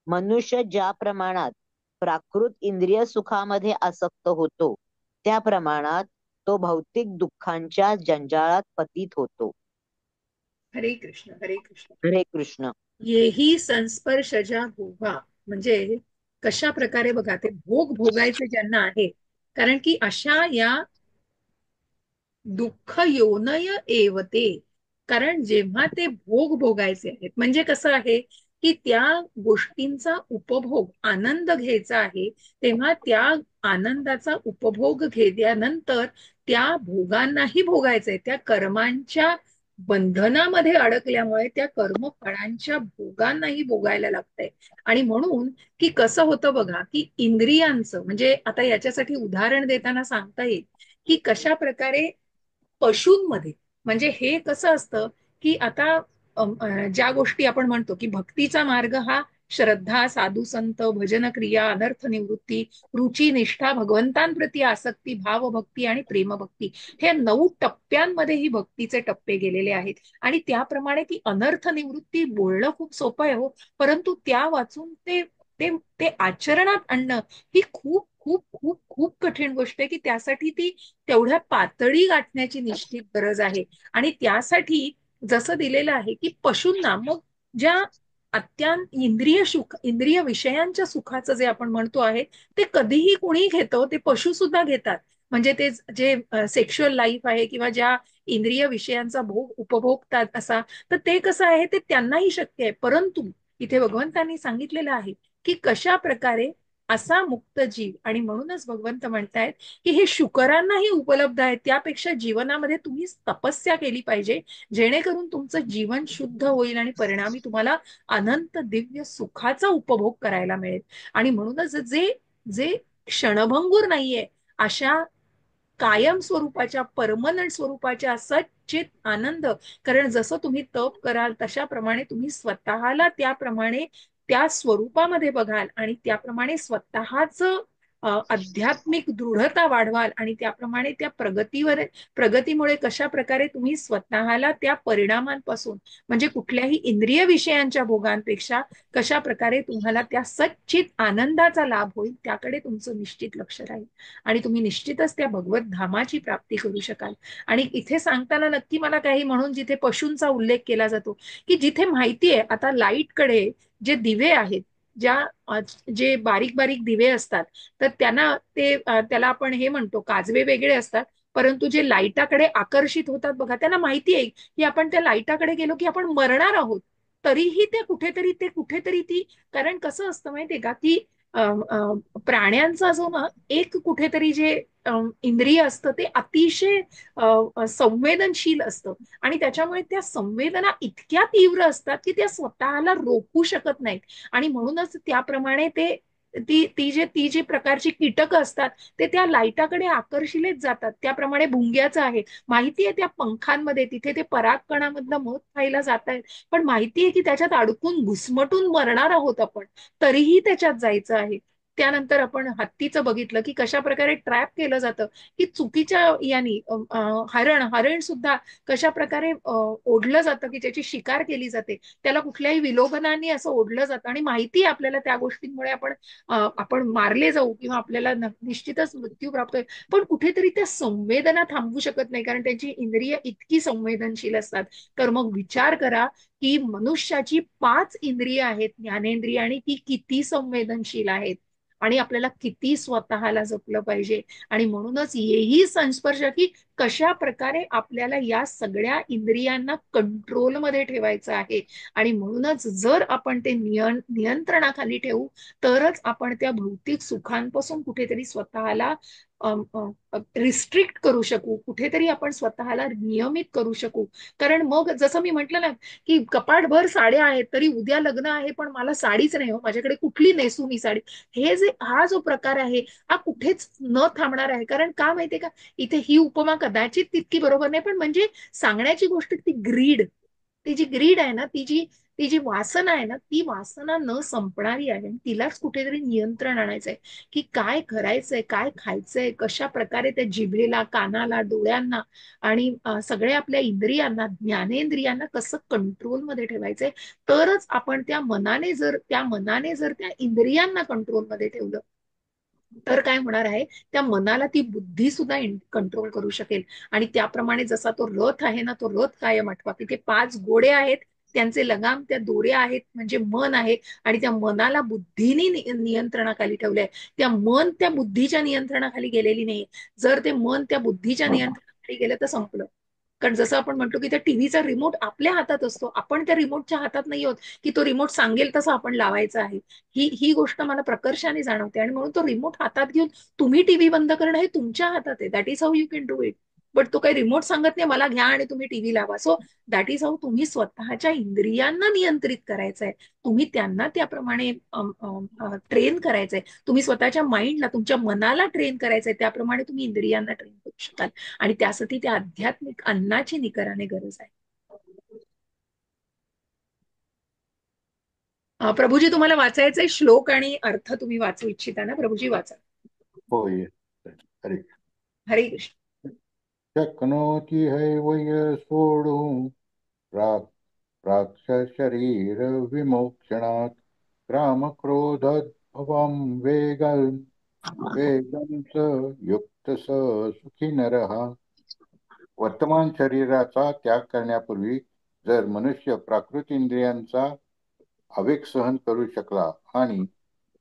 मनुष्य ज्या प्रमाणात प्राकृत इंद्रिय सुखामध्ये आसक्त होतो, त्या प्रमाणात तो भौतिक दुःखांच्या जंजाळात पतित होतो. हरे कृष्ण, हरे कृष्ण. हरे कृष्ण. येही संस्पर्शजा भोगा म्हणजे कशा प्रकारे बघा, ते भोग भोगायचे ज्यांना आहे. कारण की अशा या दुःख योनय एवते, कारण जेव्हा ते भोग भोगायचे आहेत, म्हणजे कसं आहे की त्या गोष्टींचा उपभोग आनंद घ्यायचा आहे, तेव्हा त्या आनंदाचा उपभोग घेतल्यानंतर त्या भोगांनाही भोगायचंय. त्या कर्मांच्या बंधनामध्ये अडकल्यामुळे त्या कर्मफळांच्या भोगांनाही भोगायला लागतंय. आणि म्हणून की कसं होतं बघा, की इंद्रियांचं म्हणजे आता याच्यासाठी उदाहरण देताना सांगता येईल की कशा प्रकारे पशूंमध्ये, म्हणजे हे कसं असतं की आता ज्या गोष्टी आपण म्हणतो की भक्तीचा मार्ग हा श्रद्धा, साधू संत, भजन क्रिया, अनर्थ निवृत्ती, रुची, निष्ठा, भगवंतांप्रती आसक्ती, भावभक्ती आणि प्रेमभक्ती, हे 9 टप्प्यांमध्ये ही भक्तीचे टप्पे गेलेले आहेत. आणि त्याप्रमाणे ती अनर्थ निवृत्ती बोलणं खूप सोपं आहे हो, परंतु त्या वाचून ते ते ते आचरणात आणणं ही खूप खूप खूप खूप कठीण गोष्ट आहे. की त्यासाठी ती तेवढ्या पातळी गाठण्याची निश्चित गरज आहे. आणि त्यासाठी जसं दिलेलं आहे की पशूंना मग ज्या अत्यंत इंद्रिय विषयांच्या सुखाचं जे आपण म्हणतो आहे ते कधीही कोणी घेतं, ते पशु सुद्धा घेतात. म्हणजे ते जे सेक्शुअल लाईफ आहे किंवा ज्या इंद्रिय विषयांचा भोग उपभोगतात असा, तर ते कसं आहे ते त्यांनाही शक्य आहे. परंतु इथे भगवंतांनी सांगितलेलं आहे की कशा प्रकारे असा मुक्त जीव, आणि म्हणूनच भगवंत म्हणतायत की हे शुकरांनाही उपलब्ध आहे, त्यापेक्षा जीवनामध्ये तुम्ही तपस्या केली पाहिजे, जेणेकरून तुमचं जीवन शुद्ध होईल आणि परिणामी तुम्हाला अनंत दिव्य सुखाचा उपभोग करायला मिळेल. आणि म्हणूनच जे जे क्षणभंगूर नाहीये, अशा कायम स्वरूपाच्या परमनंट स्वरूपाच्या सच्चित आनंद, कारण जसं तुम्ही तप कराल तशाप्रमाणे तुम्ही स्वतःला त्याप्रमाणे त्या स्वरूपामध्ये बघाल आणि त्याप्रमाणे स्वतःच आध्यात्मिक दृढता वाढवाल आणि त्याप्रमाणे त्या प्रगतीमुळे कशा प्रकारे तुम्ही स्वतःला त्या परिणामांपासून, म्हणजे कुठल्याही इंद्रिय विषयांच्या भोगांपेक्षा कशा प्रकारे तुम्हाला त्या सच्चित आनंदाचा लाभ होईल त्याकडे तुमचं निश्चित लक्ष राहील आणि तुम्ही निश्चितच त्या भगवत धामाची प्राप्ती करू शकाल. आणि इथे सांगताना नक्की मला काही म्हणून जिथे पशूंचा उल्लेख केला जातो की जिथे माहिती आहे आता लाईटकडे जे दिवे आहेत, ज्या जे बारीक बारीक दिवे असतात, तर त्याला आपण हे म्हणतो काजवे वेगळे असतात, परंतु जे लाईटाकडे आकर्षित होतात बघा, त्यांना माहिती आहे की आपण त्या लाईटाकडे गेलो की आपण मरणार आहोत, तरीही ते कुठेतरी ती, कारण कसं असतं माहितीये का की प्राण्यांचा जो ना एक कुठेतरी जे इंद्रिय असतं ते अतिशय संवेदनशील असतं आणि त्याच्यामुळे त्या संवेदना इतक्या तीव्र असतात की त्या स्वतःला रोखू शकत नाहीत. आणि म्हणूनच त्याप्रमाणे ती जी प्रकारची कीटक असतात ते त्या लाईटाकडे आकर्षिलेच जातात. त्याप्रमाणे भुंग्याचं आहे, माहिती आहे त्या पंखांमध्ये तिथे ते परागकणामधलं मध खायला जात आहेत, पण माहिती आहे की त्याच्यात अडकून घुसमटून मरणार आहोत आपण, तरीही त्याच्यात जायचं आहे. त्यानंतर आपण हत्तीचं बघितलं की कशा प्रकारे ट्रॅप केलं जातं की चुकीच्या यानी हरण सुद्धा कशा प्रकारे ओढलं जातं की त्याची शिकार केली जाते, त्याला कुठल्याही विलोभनाने असं ओढलं जातं आणि माहिती आहे आपल्याला त्या गोष्टींमुळे आपण मारले जाऊ किंवा आपल्याला निश्चितच मृत्यू प्राप्त होईल, पण कुठेतरी त्या संवेदना थांबवू शकत नाही कारण त्यांची इंद्रिय इतकी संवेदनशील असतात. तर मग विचार करा की मनुष्याची 5 इंद्रिय आहेत, ज्ञानेंद्रिय, आणि ती किती संवेदनशील आहेत आणि आपल्याला किती स्वतःला जपलं पाहिजे. आणि म्हणूनच येही संस्पर्श की कशा प्रकारे आपल्याला या सगळ्या इंद्रियांना कंट्रोलमध्ये ठेवायचं आहे. आणि म्हणूनच जर आपण ते नियंत्रणाखाली ठेवू तरच आपण त्या भौतिक सुखांपासून कुठेतरी स्वतःला रिस्ट्रिक्ट करू शकू, कुठेतरी आपण स्वतःला नियमित करू शकू. कारण मग जसं मी म्हटलं ना की कपाटभर साड्या आहेत तरी उद्या लग्न आहे पण मला साडीच नाही, हो माझ्याकडे कुठली नेसू मी साडी, हा जो प्रकार आहे हा कुठेच न थांबणार आहे. कारण का माहितीये का, इथे ही उपमा कदाचित तितकी बरोबर नाही, पण म्हणजे सांगण्याची गोष्ट ती जी ग्रीड आहे ना, ती जी वासना आहे ना, ती वासना न संपणारी आहे आणि तिलाच कुठेतरी नियंत्रण आणायचंय की काय करायचंय, काय खायचंय, कशा प्रकारे त्या जिभेला, कानाला, डोळ्यांना आणि सगळ्या आपल्या इंद्रियांना, ज्ञानेंद्रियांना कसं कंट्रोलमध्ये ठेवायचंय. तरच आपण त्या मनाने जर त्या इंद्रियांना कंट्रोलमध्ये ठेवलं तर काय होणार आहे, त्या मनाला ती बुद्धी सुद्धा कंट्रोल करू शकेल. आणि त्याप्रमाणे जसा तो रथ आहे ना, तो रथ कायम आठवा, की ते 5 घोडे आहेत, त्यांचे लगाम त्या दोऱ्या आहेत म्हणजे मन आहे, आणि त्या मनाला बुद्धीने नियंत्रणाखाली ठेवलंय. त्या बुद्धीच्या नियंत्रणाखाली गेलेली नाही. जर ते मन त्या बुद्धीच्या नियंत्रणाखाली गेलं तर संपलं. कारण जसं आपण म्हणतो की त्या टीव्हीचा रिमोट आपल्या हातात असतो, आपण त्या रिमोटच्या हातात नाही आहोत की तो रिमोट सांगेल तसं आपण लावायचं आहे. ही गोष्ट मला प्रकर्षाने जाणवते आणि म्हणून तो रिमोट हातात घेऊन तुम्ही टीव्ही बंद करणं हे तुमच्या हातात आहे. That is how you can do it. But तो काही रिमोट सांगत नाही मला घ्या आणि तुम्ही टीव्ही लावा. सो दॅट इज हाऊ तुम्ही स्वतःच्या इंद्रियांना नियंत्रित करायचं आहे. तुम्ही त्यांना त्याप्रमाणे ट्रेन करायचंय. तुम्ही स्वतःच्या माइंडला, तुमच्या मनाला ट्रेन करायचंय, त्याप्रमाणे तुम्ही इंद्रियांना ट्रेन करू शकाल. आणि त्यासाठी त्या आध्यात्मिक अन्नाची निकराने गरज आहे. प्रभूजी तुम्हाला वाचायचंय श्लोक आणि अर्थ तुम्ही वाचू इच्छिता ना? प्रभूजी वाचा. होय. हरे हरे कृष्ण. शक्नोति हैवय सोढुं राक्षसशरीर विमोक्षणात् क्रोधोद्भवं वेगं स युक्त स सुखी नरः. वर्तमान शरीराचा त्याग करण्यापूर्वी जर मनुष्य प्राकृत इंद्रियांचा आवेग सहन करू शकला आणि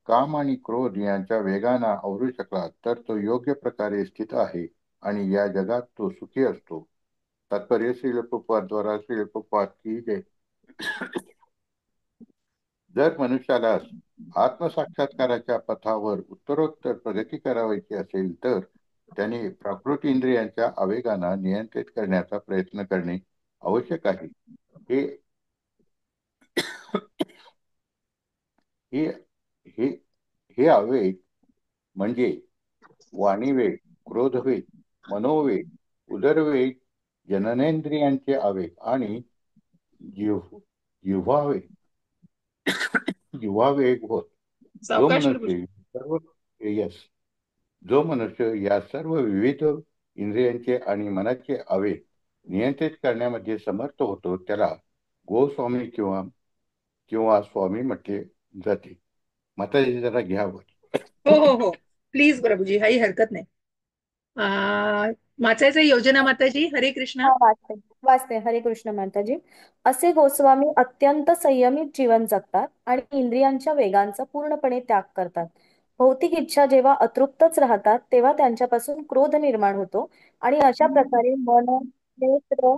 काम आणि क्रोध यांच्या वेगानं आवरू शकला तर तो योग्य प्रकारे स्थित आहे आणि या जगात तो सुखी असतो. तात्पर्य श्रील प्रभुपाद द्वारा श्रील प्रभुपाद की जय. जर मनुष्याला आत्मसाक्षात्काराच्या पथावर उत्तरोत्तर प्रगती करावयाची असेल तर त्याने प्राकृत इंद्रियांच्या आवेगांना नियंत्रित करण्याचा प्रयत्न करणे आवश्यक आहे. हे हे हे हे आवेग म्हणजे वाणीवेग, क्रोधवेग, मनोवेग, उदरवेग, जननेंद्रियांचे आवेग आणि जिव्हावेग जिव्हावेग होत. जो सावकाश मनुष्य प्रभूजी. सर्व यस जो मनुष्य या सर्व विविध इंद्रियांचे आणि मनाचे आवेग नियंत्रित करण्यामध्ये समर्थ होतो त्याला गोस्वामी किंवा किंवा स्वामी म्हटले जाते. माताजी जरा घ्यावं. हो हो हो, प्लीज प्रभूजी, काही हरकत नाही. वाचायचं योजना माताजी. हरे कृष्णा. हा, वाचते वाचते. हरे कृष्ण माताजी. असे गोस्वामी अत्यंत संयमित जीवन जगतात आणि इंद्रियांच्या वेगांचा पूर्णपणे त्याग करतात. भौतिक इच्छा जेव्हा अतृप्तच राहतात तेव्हा त्यांच्यापासून क्रोध निर्माण होतो आणि अशा प्रकारे मन, नेत्र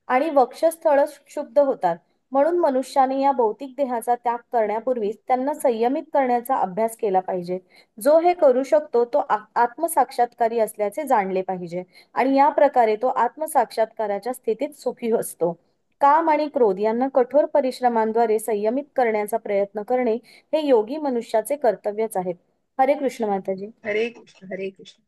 आणि वक्षस्थळ क्षुब्ध होतात. म्हणून मनुष्याने या भौतिक देहाचा त्याग करण्यापूर्वीच त्यांना संयमित करण्याचा अभ्यास केला पाहिजे. जो हे करू शकतो तो आत्मसाक्षात्कारी असल्याचे जाणले पाहिजे आणि या प्रकारे तो आत्मसाक्षात्काराच्या स्थितीत सुखी असतो. काम आणि क्रोध यांना कठोर परिश्रमांद्वारे संयमित करण्याचा प्रयत्न करणे हे योगी मनुष्याचे कर्तव्यच आहे. हरे कृष्ण माताजी. हरे कृष्ण. हरे कृष्ण.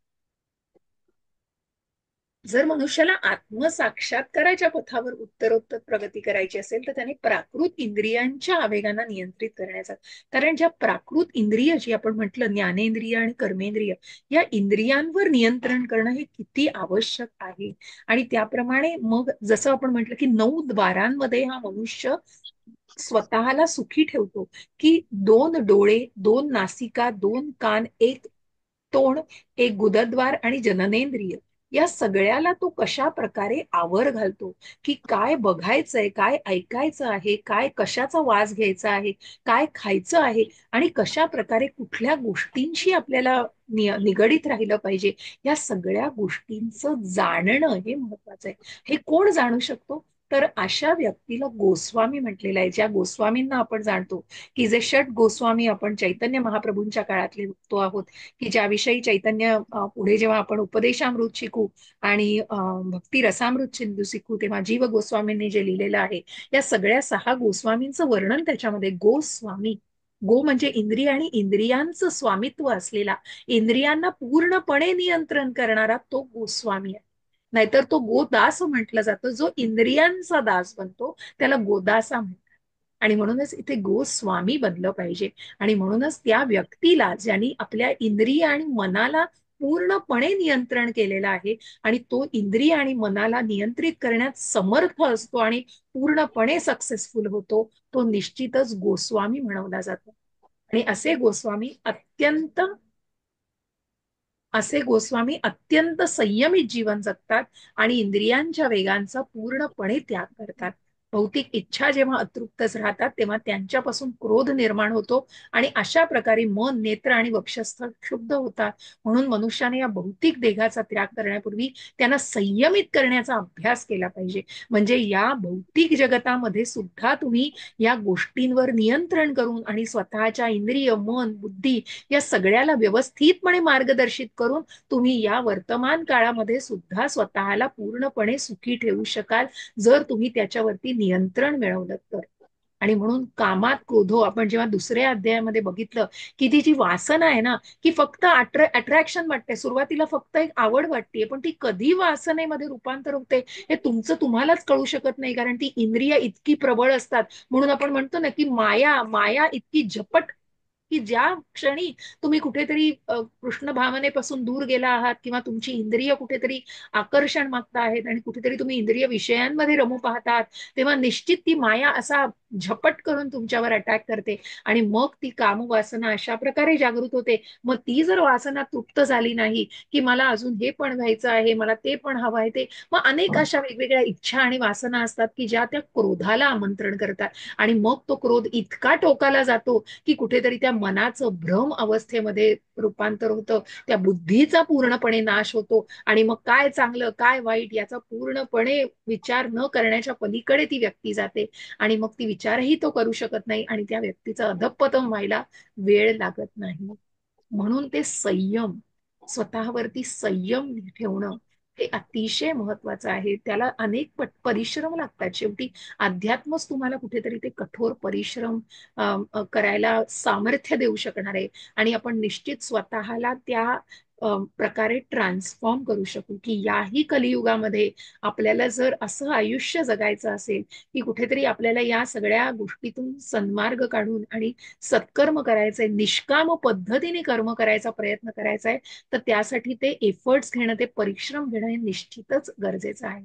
जर मनुष्याला आत्मसाक्षात्काराच्या पथावर उत्तरोत्तर प्रगती करायची असेल तर त्याने प्राकृत इंद्रियांच्या आवेगांना नियंत्रित करण्याचा, कारण ज्या प्राकृत इंद्रिय जी आपण म्हटलं ज्ञानेंद्रिय आणि कर्मेंद्रिय, या इंद्रियांवर नियंत्रण करणं हे किती आवश्यक आहे. आणि त्याप्रमाणे मग जसं आपण म्हटलं की 9 द्वारांमध्ये हा मनुष्य स्वतःला सुखी ठेवतो, की 2 डोळे, 2 नासिका, 2 कान, 1 तोंड, एक गुदद्वार आणि जननेंद्रिय, या सगळ्याला तो कशा प्रकारे आवर घालतो, की काय बघायचंय, काय ऐकायचं आहे, काय कशाचा वास घ्यायचा आहे, काय खायचं आहे आणि कशा प्रकारे कुठल्या गोष्टींशी आपल्याला निगडीत राहिलं पाहिजे, या सगळ्या गोष्टींचं जाणणं हे महत्वाचं आहे. हे कोण जाणू शकतो? तर अशा व्यक्तीला गोस्वामी म्हटलेलं आहे. ज्या गोस्वामींना आपण जाणतो की जे षट गोस्वामी आपण चैतन्य महाप्रभूंच्या काळातले बघतो आहोत, की ज्याविषयी चैतन्य पुढे जेव्हा आपण उपदेशामृत शिकू आणि भक्ती रसामृत सिंधू शिकू तेव्हा जीव गोस्वामींनी जे लिहिलेलं आहे, या सगळ्या 6 गोस्वामींचं वर्णन त्याच्यामध्ये. गोस्वामी, गो म्हणजे इंद्रिय आणि इंद्रियांचं स्वामित्व असलेला, इंद्रियांना पूर्णपणे नियंत्रण करणारा तो गोस्वामी आहे. नाहीतर तो गोदास म्हटलं जातं. जो इंद्रियांचा दास बनतो त्याला गोदासा म्हणतात. आणि म्हणूनच इथे गोस्वामी बनलं पाहिजे. आणि म्हणूनच त्या व्यक्तीला ज्यांनी आपल्या इंद्रिय आणि मनाला पूर्णपणे नियंत्रण केलेलं आहे आणि तो इंद्रिय आणि मनाला नियंत्रित करण्यात समर्थ असतो आणि पूर्णपणे सक्सेसफुल होतो, तो निश्चितच गोस्वामी म्हणवला जातो. आणि असे गोस्वामी अत्यंत संयमित जीवन जगतात आणि इंद्रियांच्या वेगांचा पूर्णपणे त्याग करतात. भौतिक इच्छा जेव्हा अतृप्तच राहतात तेव्हा त्यांच्यापासून क्रोध निर्माण होतो आणि अशा प्रकारे मन, नेत्र आणि वक्षस्थळ क्षुब्ध होतात. म्हणून मनुष्याने या भौतिक देहाचा त्याग करण्यापूर्वी त्यांना संयमित करण्याचा अभ्यास केला पाहिजे. म्हणजे या भौतिक जगतामध्ये सुद्धा तुम्ही या गोष्टींवर नियंत्रण करून आणि स्वतःच्या इंद्रिय, मन, बुद्धी या सगळ्याला व्यवस्थितपणे मार्गदर्शित करून तुम्ही या वर्तमान काळामध्ये सुद्धा स्वतःला पूर्णपणे सुखी ठेवू शकाल, जर तुम्ही त्याच्यावरती नियंत्रण मिळवलं तर. आणि म्हणून कामात क्रोधो, आपण जेव्हा दुसऱ्या अध्यायामध्ये बघितलं की ती जी वासना आहे ना, की फक्त अट्रॅक्शन वाटते, सुरुवातीला फक्त एक आवड वाटते, पण ती कधी वासनेमध्ये रूपांतर होते हे तुमचं तुम्हालाच कळू शकत नाही, कारण ती इंद्रिय इतकी प्रबळ असतात. म्हणून आपण म्हणतो ना की माया माया इतकी झपट, की ज्या क्षणी तुम्ही कुठेतरी कृष्ण भावनेपासून दूर गेला आहात किंवा तुमची इंद्रिय कुठेतरी आकर्षण मागता आहेत आणि कुठेतरी तुम्ही इंद्रिय विषयांमध्ये रमू पाहतात, तेव्हा निश्चित ती माया असा झपट करून तुमच्यावर अटॅक करते आणि मग ती कामवासना अशा प्रकारे जागृत होते. मग ती जर वासना तृप्त झाली नाही, की मला अजून हे पण व्हायचं आहे, मला ते पण हवं आहे, ते मग अनेक अशा वेगवेगळ्या इच्छा आणि वासना असतात की ज्या त्या क्रोधाला आमंत्रण करतात. आणि मग तो क्रोध इतका टोकाला जातो की कुठेतरी त्या मनाचं भ्रम अवस्थेमध्ये रूपांतर होतं, त्या बुद्धीचा पूर्णपणे नाश होतो आणि मग काय चांगलं काय वाईट याचा पूर्णपणे विचार न करण्याच्या पलीकडे ती व्यक्ती जाते आणि मग ती विचारही तो करू शकत नाही आणि त्या व्यक्तीचं अधःपतन व्हायला वेळ लागत नाही. म्हणून ते संयम, स्वतःवरती संयम ठेवणं हे अतिशय महत्वाचं आहे. त्याला अनेक परिश्रम लागतात. शेवटी अध्यात्मच तुम्हाला कुठेतरी ते कठोर परिश्रम करायला सामर्थ्य देऊ शकणार आहे आणि आपण निश्चित स्वतःला त्या प्रकारे ट्रान्सफॉर्म करू शकू की याही कलियुगामध्ये आपल्याला जर असं आयुष्य जगायचं असेल की कुठेतरी आपल्याला या सगळ्या गोष्टीतून सन्मार्ग काढून आणि सत्कर्म करायचंय, निष्काम पद्धतीने कर्म करायचा प्रयत्न करायचा आहे, तर त्यासाठी ते एफर्ट्स घेणं, ते परिश्रम घेणं हे निश्चितच गरजेचं आहे.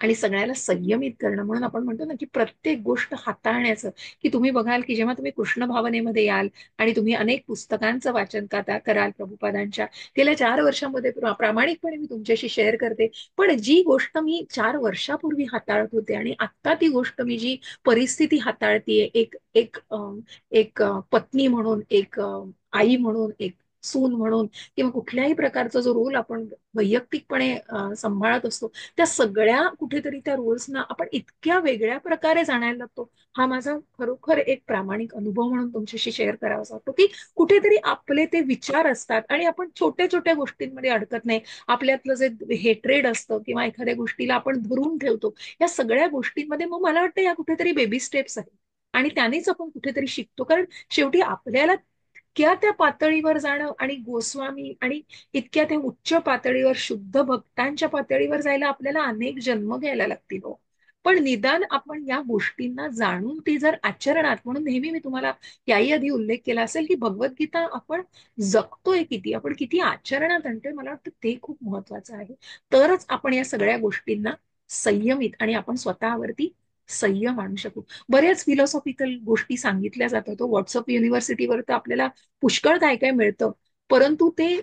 आणि सगळ्याला संयमित करणं, म्हणून आपण म्हणतो ना की प्रत्येक गोष्ट हाताळण्याचं, की तुम्ही बघाल की जेव्हा तुम्ही कृष्ण भावनेमध्ये याल आणि तुम्ही अनेक पुस्तकांचं वाचन कराल प्रभुपादांच्या, गेल्या 4 वर्षांमध्ये प्रामाणिकपणे मी तुमच्याशी शेअर करते, पण जी गोष्ट मी 4 वर्षापूर्वी हाताळत होते आणि आता ती गोष्ट मी जी परिस्थिती हाताळतीये, एक एक एक पत्नी म्हणून, एक आई म्हणून, एक सून म्हणून, किंवा कुठल्याही प्रकारचा जो रोल आपण वैयक्तिकपणे सांभाळत असतो, त्या सगळ्या कुठेतरी त्या रोल्सना आपण इतक्या वेगळ्या प्रकारे जाणायला लागतो. हा माझा खरोखर एक प्रामाणिक अनुभव म्हणून तुमच्याशी शेअर करावासा वाटतो, की कुठेतरी आपले ते विचार असतात आणि आपण छोट्या छोट्या गोष्टींमध्ये अडकत नाही. आपल्यातलं जे हेट्रेड असतं किंवा एखाद्या गोष्टीला आपण धरून ठेवतो, या सगळ्या गोष्टींमध्ये मग मला वाटतं या कुठेतरी बेबी स्टेप्स आहेत आणि त्यानेच आपण कुठेतरी शिकतो. कारण शेवटी आपल्याला इतक्या त्या पातळीवर जाणं आणि गोस्वामी आणि इतक्या त्या उच्च पातळीवर, शुद्ध भक्तांच्या पातळीवर जायला आपल्याला अनेक जन्म घ्यायला लागतील हो. पण निदान आपण या गोष्टींना जाणून ती जर आचरणात, म्हणून नेहमी मी तुम्हाला याही आधी उल्लेख केला असेल की भगवद्गीता आपण जगतोय किती, आपण किती आचरणात आणतोय, मला वाटतं ते खूप महत्वाचं आहे. तरच आपण या सगळ्या गोष्टींना संयमित आणि आपण स्वतःवरती संयम आणू शकू. बऱ्याच फिलॉसॉफिकल गोष्टी सांगितल्या जातात. तो व्हॉट्सअप युनिव्हर्सिटीवर तर आपल्याला पुष्कळ काय काय मिळतं, परंतु ते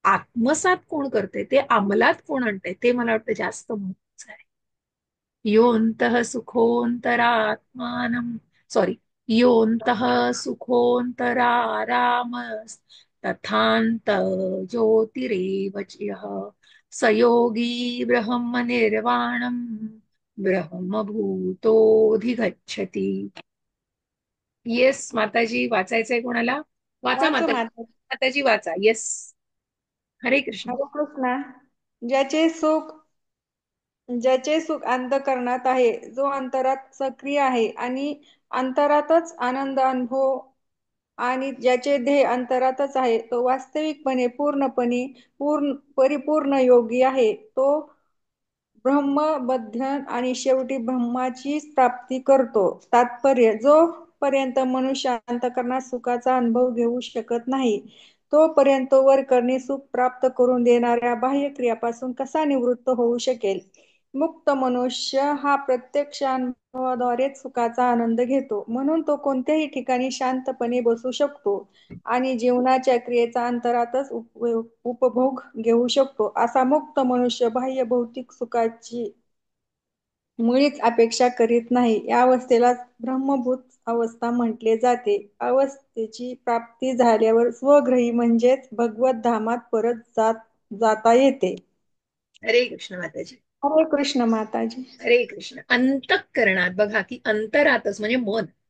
आत्मसात कोण करते, ते अंमलात कोण आणते, ते मला वाटतं जास्त महत्वाचं आहे. योऽन्तः सुखोऽन्तरात्मानं, सॉरी, योऽन्तः सुखोऽन्तरारामस्तथान्त ज्योतिरेव च यः स योगी ब्रह्मनिर्वाणं ब्रह्मभूतोऽधिगच्छति. येस माताजी, वाचायचंय कोणाला? वाचा वाच माताजी. माता. माताजी वाचा. येस. हरे कृष्ण. हरे कृष्णा. ज्याचे सुख ज्याचे सुख अंतःकरणात आहे, जो अंतरात सक्रिय आहे आणि अंतरातच आनंद अनुभव, आणि ज्याचे ध्येय अंतरातच आहे, तो वास्तविकपणे परिपूर्ण योगी आहे. तो ब्रह्मबंधन आणि शेवटी ब्रह्माची प्राप्ती करतो. तात्पर्य: जोपर्यंत मनुष्य अंतःकरणात सुखाचा अनुभव घेऊ शकत नाही, तोपर्यंत वर करणे सुख प्राप्त करून देणाऱ्या बाह्य क्रियापासून कसा निवृत्त होऊ शकेल? मुक्त मनुष्य हा प्रत्यक्ष अनुभवाद्वारेच सुखाचा आनंद घेतो. म्हणून तो कोणत्याही ठिकाणी शांतपणे बसू शकतो आणि जीवनाच्या क्रियेचा अंतरातच उपभोग घेऊ शकतो. असा मुक्त मनुष्य बाह्य भौतिक सुखाची मुळीच अपेक्षा करीत नाही. या अवस्थेला ब्रह्मभूत अवस्था म्हटले जाते. अवस्थेची प्राप्ती झाल्यावर स्वगृही म्हणजेच भगवत धामात परत जाता येते. हरे कृष्ण माताजी. हरे कृष्ण माताजी. हरे कृष्ण. अंतःकरणात बघा की अंतरातच म्हणजे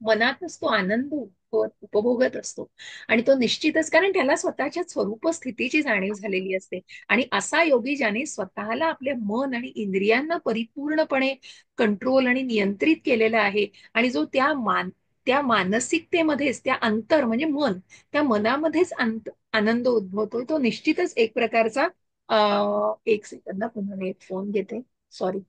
मनातच तो आनंद उपभोगत असतो आणि तो निश्चितच, कारण त्याला स्वतःच्या स्वरूप स्थितीची जाणीव झालेली असते. आणि असा योगी ज्याने स्वतःला, आपल्या मन आणि इंद्रियांना परिपूर्णपणे कंट्रोल आणि नियंत्रित केलेला आहे आणि जो त्या मानसिकतेमध्येच, त्या अंतर म्हणजे मन, त्या मनामध्येच आनंद उद्भवतोय, तो निश्चितच एक प्रकारचा एक सेकंद पुन्हा मी एक फोन घेते, सॉरी.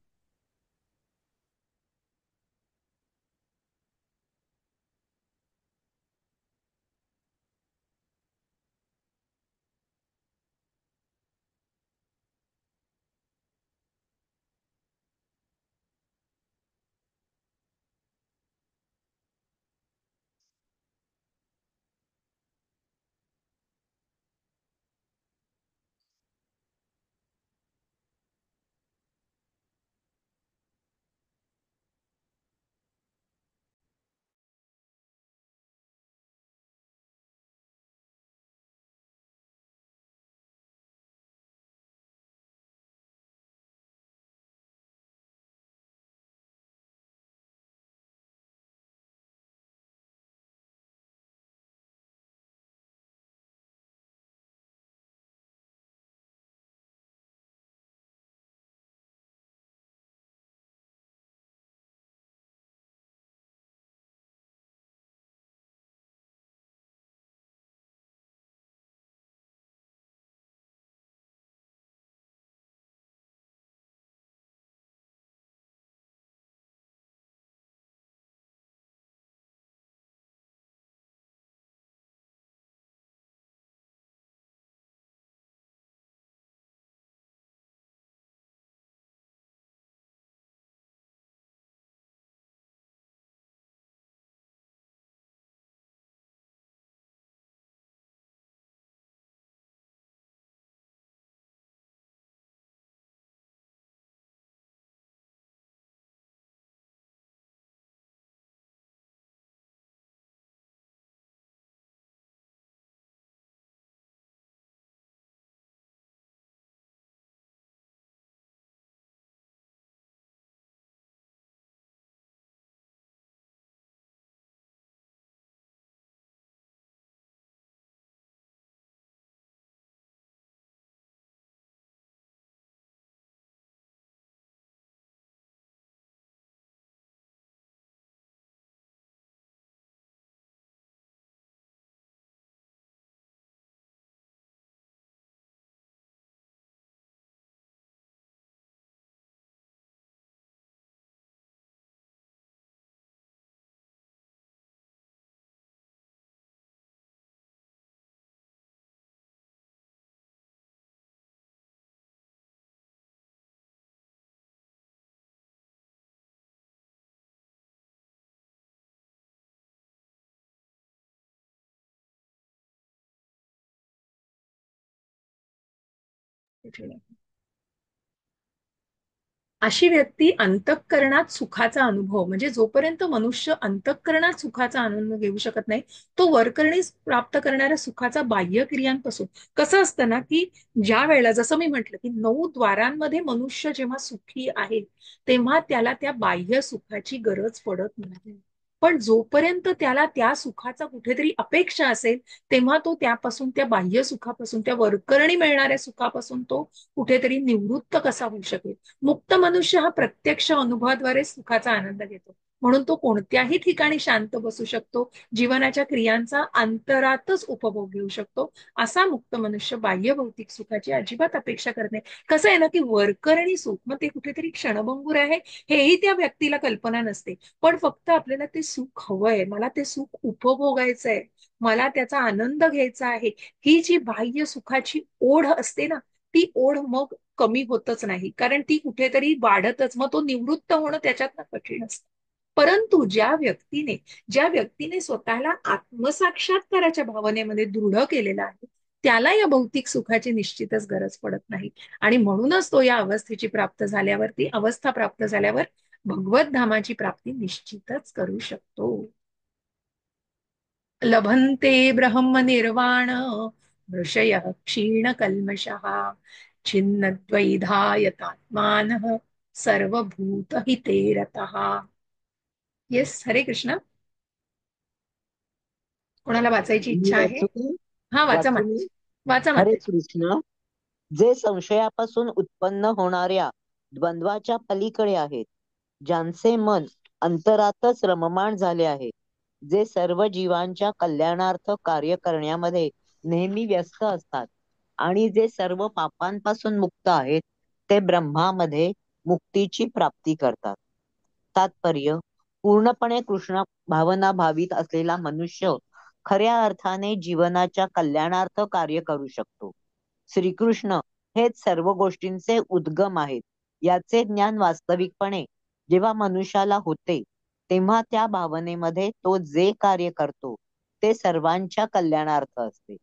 कठीण आहे. अशी व्यक्ती अंतःकरणात सुखाचा अनुभव, म्हणजे जोपर्यंत मनुष्य अंतःकरणात सुखाचा आनंद घेऊ शकत नाही, तो वरकरणी प्राप्त करणाऱ्या सुखाचा बाह्य क्रियांपासून. कसं असतं ना, की ज्या वेळेला जसं मी म्हटलं की 9 द्वारांमध्ये मनुष्य जेव्हा सुखी आहे, तेव्हा त्याला त्या बाह्य सुखाची गरज पडत नाही. पण जोपर्यंत त्याला त्या सुखाचा कुठेतरी अपेक्षा असेल, तेव्हा तो त्यापासून, त्या बाह्य सुखापासून, त्या वरकरणी मिळणाऱ्या सुखापासून तो कुठेतरी निवृत्त कसा होऊ शकेल. मुक्त मनुष्य हा प्रत्यक्ष अनुभवाद्वारे सुखाचा आनंद घेतो, म्हणून तो कोणत्याही ठिकाणी शांत बसू शकतो, जीवनाच्या क्रियांचा अंतरातच उपभोग घेऊ शकतो. असा मुक्त मनुष्य बाह्य भौतिक सुखाची अजिबात अपेक्षा करत नाही. कसं आहे ना, की वरकरणी सुख मग ते कुठेतरी क्षणभंगूर आहे हेही त्या व्यक्तीला कल्पना नसते. पण फक्त आपल्याला ते सुख हवंय, मला ते सुख उपभोगायचंय, मला त्याचा आनंद घ्यायचा आहे, ही जी बाह्य सुखाची ओढ असते ना, ती ओढ मग कमी होतच नाही, कारण ती कुठेतरी वाढतच, मग तो निवृत्त होणं त्याच्यातनं कठीण असतं. परंतु ज्या व्यक्तीने स्वतःला आत्मसाक्षात्काराच्या भावनेमध्ये दृढ केलेला आहे, त्याला या भौतिक सुखाची निश्चितच गरज पडत नाही. आणि म्हणूनच तो या अवस्थेची प्राप्त झाल्यावर, ती अवस्था प्राप्त झाल्यावर भगवत धामाची प्राप्ती निश्चितच करू शकतो. लभन्ते ब्रह्म निर्वाण ऋषय क्षीण कल्मषः छिन्नद्वैधायतात्मानः सर्वभूत हिते रतः. येस, हरे कृष्ण. कोणाला वाचायची मी इच्छा आहे? वाचू की? हा, वाचा वाचू माता. मी? वाचा हरे माताजी. कृष्ण. जे संशयापासून उत्पन्न होणाऱ्या द्वंद्वाच्या पलीकडे आहेत, ज्यांचे मन अंतरातच रममाण झाले आहे, जे सर्व जीवांच्या कल्याणार्थ कार्य करण्यामध्ये नेहमी व्यस्त असतात आणि जे सर्व पापांपासून मुक्त आहेत, ते ब्रह्मामध्ये मुक्तीची प्राप्ती करतात. तात्पर्य: पूर्णपणे कृष्ण भावना भावित असलेला मनुष्य खऱ्या अर्थाने जीवनाच्या कल्याणार्थ कार्य करू शकतो. श्रीकृष्ण हेच सर्व गोष्टींचे उद्गम आहेत. याचे ज्ञान वास्तविकपणे जेव्हा मनुष्याला होते, तेव्हा त्या भावनेमध्ये तो जे कार्य करतो ते सर्वांच्या कल्याणार्थ असते.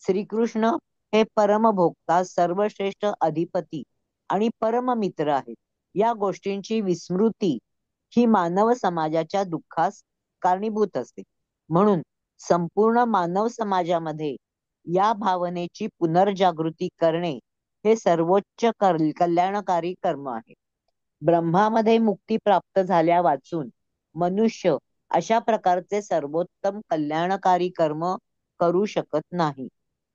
श्रीकृष्ण हे परमभोक्ता, सर्वश्रेष्ठ अधिपती आणि परममित्र आहेत. या गोष्टींची विस्मृती ही मानव समाजाच्या दुःखास कारणीभूत असते. म्हणून संपूर्ण मानव समाजामध्ये या भावनेची पुनर्जागृती करणे हे सर्वोच्च कल्याणकारी कर्म आहे. ब्रह्मामध्ये मुक्ती प्राप्त झाल्या वाचून मनुष्य अशा प्रकारचे सर्वोत्तम कल्याणकारी कर्म करू शकत नाही.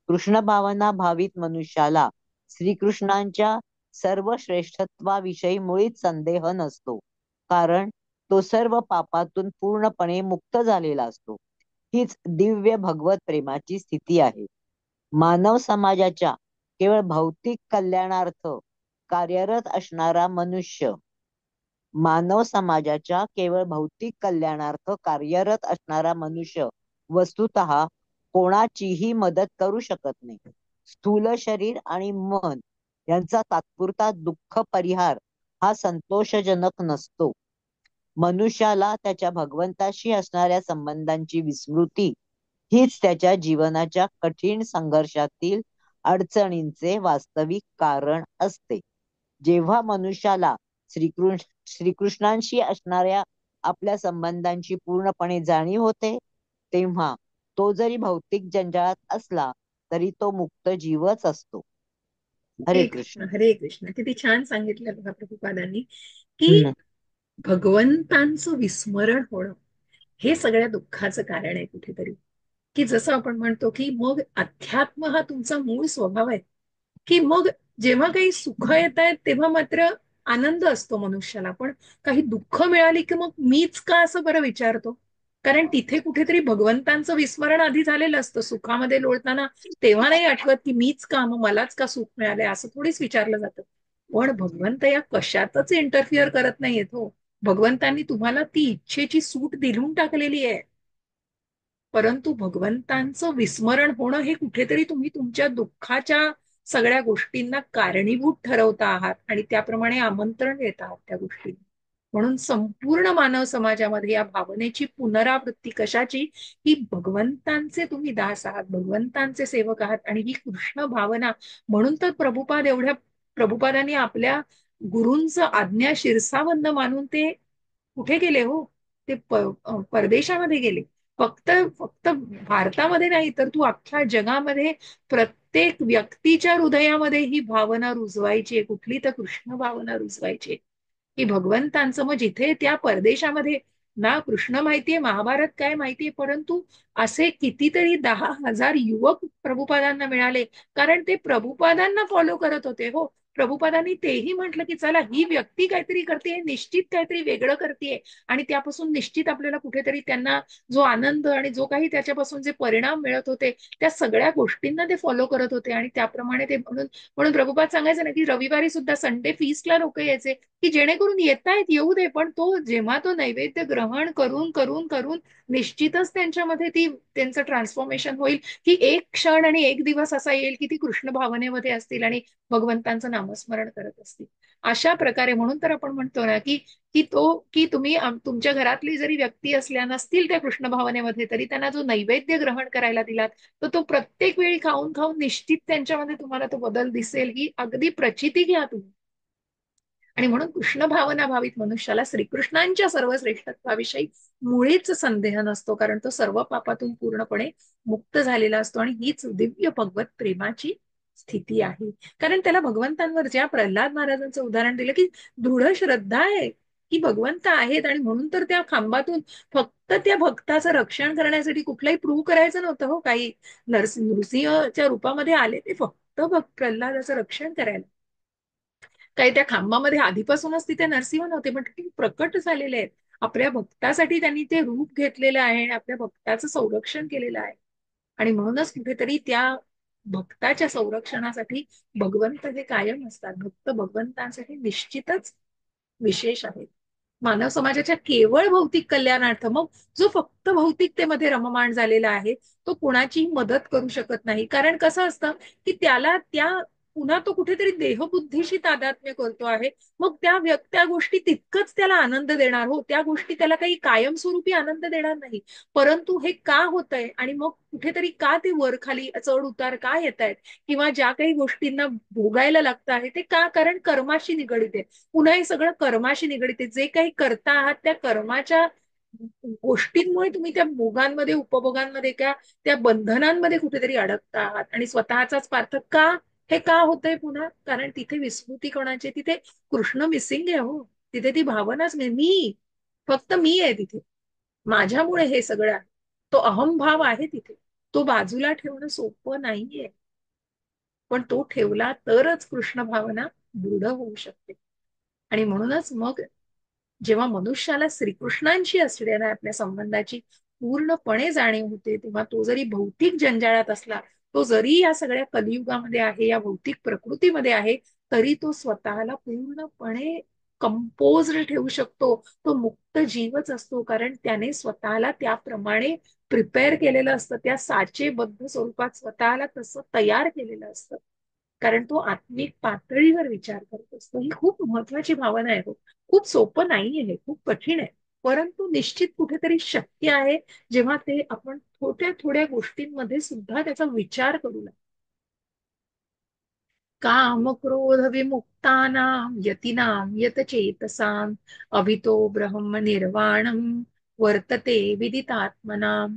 कृष्ण भावना भावित मनुष्याला श्रीकृष्णांच्या सर्व श्रेष्ठत्वाविषयी मुळीच संदेह नसतो, कारण तो सर्व पापातून पूर्णपणे मुक्त झालेला असतो. हीच दिव्य भगवत प्रेमाची स्थिती आहे. मानव समाजाच्या केवळ भौतिक कल्याणार्थ कार्यरत असणारा मनुष्य मानव समाजाच्या केवळ भौतिक कल्याणार्थ कार्यरत असणारा मनुष्य वस्तुतः कोणाचीही मदत करू शकत नाही. स्थूल शरीर आणि मन यांचा तात्पुरता दुःख परिहार हा संतोषजनक नसतो. मनुष्याला त्याच्या भगवंताशी असणाऱ्या संबंधांची विस्मृती हीच त्याच्या जीवनाच्या कठीण संघर्षातील अडचणींचे वास्तविक कारण असते. जेव्हा मनुष्याला श्रीकृष्णांशी असणाऱ्या आपल्या संबंधांची पूर्णपणे जाणीव होते, तेव्हा तो जरी भौतिक जंजाळात असला तरी तो मुक्त जीवच असतो. हरे हरे कृष्ण. कृष्ण, हरे कृष्ण. किती छान सांगितलं बघा प्रभुपादांनी, की हम्म. भगवंतांचं विस्मरण होणं हे सगळ्या दुःखाचं कारण आहे कुठेतरी. की जसं आपण म्हणतो की मग अध्यात्म हा तुमचा मूळ स्वभाव आहे, की मग जेव्हा काही सुख येत आहेत तेव्हा मात्र आनंद असतो मनुष्याला, पण काही दुःख मिळाली की मग मीच का असं बरं विचारतो. कारण तिथे कुठेतरी भगवंतांचं विस्मरण आधी झालेलं असतं सुखामध्ये लोळताना. तेव्हा नाही आठवत की मीच का, मग मलाच का सुख मिळालंय असं थोडीच विचारलं जातं. पण भगवंत या कशातच इंटरफिअर करत नाहीयेत हो. भगवंतांनी तुम्हाला ती इच्छेची सूट दिलून टाकलेली आहे. परंतु भगवंतांचं विस्मरण होणं हे कुठेतरी तुम्ही तुमच्या दुःखाच्या सगळ्या गोष्टींना कारणीभूत ठरवता आहात आणि त्याप्रमाणे आमंत्रण देत आहात त्या गोष्टी. म्हणून संपूर्ण मानव समाजामध्ये या भावनेची पुनरावृत्ती कशाची, की भगवंतांचे तुम्ही दास आहात, भगवंतांचे सेवक आहात, आणि ही कृष्ण भावना. म्हणून तर प्रभुपादांनी आपल्या गुरूंचं आज्ञा शिरसावंद मानून ते कुठे गेले हो, ते परदेशामध्ये गेले. फक्त फक्त भारतामध्ये नाही, तर तू अख्ख्या जगामध्ये प्रत्येक व्यक्तीच्या हृदयामध्ये ही भावना रुजवायची आहे. कुठली तर कृष्ण भावना रुजवायची आहे, की भगवंतांचं. मग जिथे त्या परदेशामध्ये ना कृष्ण माहितीये, महाभारत काय माहितीये, परंतु असे कितीतरी 10,000 युवक प्रभुपादांना मिळाले, कारण ते प्रभुपादांना फॉलो करत होते हो. प्रभुपादांनी तेही म्हटलं की चला, ही व्यक्ती काहीतरी करते, निश्चित काहीतरी वेगळं करते, आणि त्यापासून निश्चित आपल्याला कुठेतरी त्यांना जो आनंद आणि जो काही त्याच्यापासून जे परिणाम मिळत होते, त्या सगळ्या गोष्टींना ते फॉलो करत होते. आणि त्याप्रमाणे ते म्हणून म्हणून प्रभुपाद सांगायचं ना, की रविवारी सुद्धा संडे फीस्टला लोक यायचे, की जेणेकरून येतायत येऊ दे, पण तो जेव्हा तो नैवेद्य ग्रहण करून करून करून निश्चितच त्यांच्यामध्ये त्यांचं ट्रान्सफॉर्मेशन होईल, की एक क्षण आणि एक दिवस असा येईल की ती कृष्ण भावनेमध्ये असतील आणि भगवंतांचं नामस्मरण करत असतील. अशा प्रकारे म्हणून तर आपण म्हणतो ना, की तुम्ही तुमच्या घरातली जरी व्यक्ती असल्या नसतील त्या कृष्ण भावनेमध्ये, तरी त्यांना जो नैवेद्य ग्रहण करायला दिलात, तर तो प्रत्येक वेळी खाऊन खाऊन निश्चित त्यांच्यामध्ये तुम्हाला तो बदल दिसेल, ही अगदी प्रचिती घ्या तुम्ही. आणि म्हणून कृष्ण भावना भावित मनुष्याला श्रीकृष्णांच्या सर्व श्रेष्ठत्वाविषयी मुळीच संदेह नसतो, कारण तो सर्व पापातून पूर्णपणे मुक्त झालेला असतो. आणि हीच दिव्य भगवत प्रेमाची स्थिती आहे. कारण त्याला भगवंतांवर, ज्या प्रल्हाद महाराजांचं उदाहरण दिलं, की दृढ श्रद्धा आहे की भगवंत आहेत, आणि म्हणून तर त्या खांबातून फक्त त्या भक्ताचं रक्षण करण्यासाठी कुठलाही प्रूव्ह करायचं नव्हतं हो. काही नृसिंहच्या रूपामध्ये आले ते फक्त प्रल्हादाचं रक्षण करायला. काही त्या खांबामध्ये आधीपासूनच तिथे नरसिंह नव्हते, पण ते प्रकट झालेले आहेत. आपल्या भक्तासाठी त्यांनी ते रूप घेतलेलं आहे आणि आपल्या भक्ताचं संरक्षण केलेलं आहे. आणि म्हणूनच कुठेतरी त्या भक्ताच्या संरक्षणासाठी भगवंत हे कायम असतात. भक्त भगवंतांसाठी निश्चितच विशेष आहेत. मानव समाजाच्या केवळ भौतिक कल्याणार्थ, मग जो फक्त भौतिकतेमध्ये रममाण झालेला आहे, तो कुणाची मदत करू शकत नाही. कारण कसं असतं, की त्याला पुन्हा तो कुठेतरी देहबुद्धीशी तादात्म्य करतो आहे. मग त्या गोष्टी तितकंच त्याला आनंद देणार हो, त्या गोष्टी त्याला काही कायमस्वरूपी आनंद देणार नाही. परंतु हे का होतंय, आणि मग कुठेतरी का ते वर खाली चढ उतार का येत आहेत, किंवा ज्या काही गोष्टींना भोगायला लागतं आहे, ते का, कारण कर्माशी निगडित आहे. पुन्हा हे सगळं कर्माशी निगडित आहे. जे काही करता आहात त्या कर्माच्या गोष्टींमुळे तुम्ही त्या भोगांमध्ये, उपभोगांमध्ये, त्या बंधनांमध्ये कुठेतरी अडकता आहात. आणि स्वतःचाच स्वार्थ का, हे का होतंय पुन्हा, कारण तिथे विस्मृती कोणाची, तिथे कृष्ण मिसिंग आहे हो. तिथे ती भावनाच नाही, फक्त मी आहे तिथे, माझ्यामुळे हे सगळं आहे. तो अहमभाव आहे तिथे, तो बाजूला ठेवणं सोपं नाहीये. पण तो ठेवला तरच कृष्ण भावना दृढ होऊ शकते. आणि म्हणूनच मग जेव्हा मनुष्याला श्रीकृष्णांशी असलेल्या आपल्या संबंधाची पूर्णपणे जाणीव होते, तेव्हा तो जरी भौतिक जंजाळात असला, तो जरी या सगळ्या कलियुगामध्ये आहे, या भौतिक प्रकृतीमध्ये आहे, तरी तो स्वतःला पूर्णपणे कंपोज ठेवू शकतो. तो मुक्त जीवच असतो, कारण त्याने स्वतःला त्याप्रमाणे प्रिपेअर केलेलं असतं, त्या साचेबद्ध स्वरूपात स्वतःला तसं तयार केलेलं असतं. कारण तो आत्मिक पातळीवर विचार करत असतो. ही खूप महत्वाची भावना आहे. खूप सोपं नाहीये, हे खूप कठीण आहे, परंतु निश्चित कुठेतरी शक्य आहे, जेव्हा ते आपण थोड्या थोड्या गोष्टींमध्ये सुद्धा त्याचा विचार करू लागतो. काम क्रोध विमुक्तानां यतीनां यतचेतसां अभितो ब्रह्म निर्वाणम वर्तते विदितात्मनां.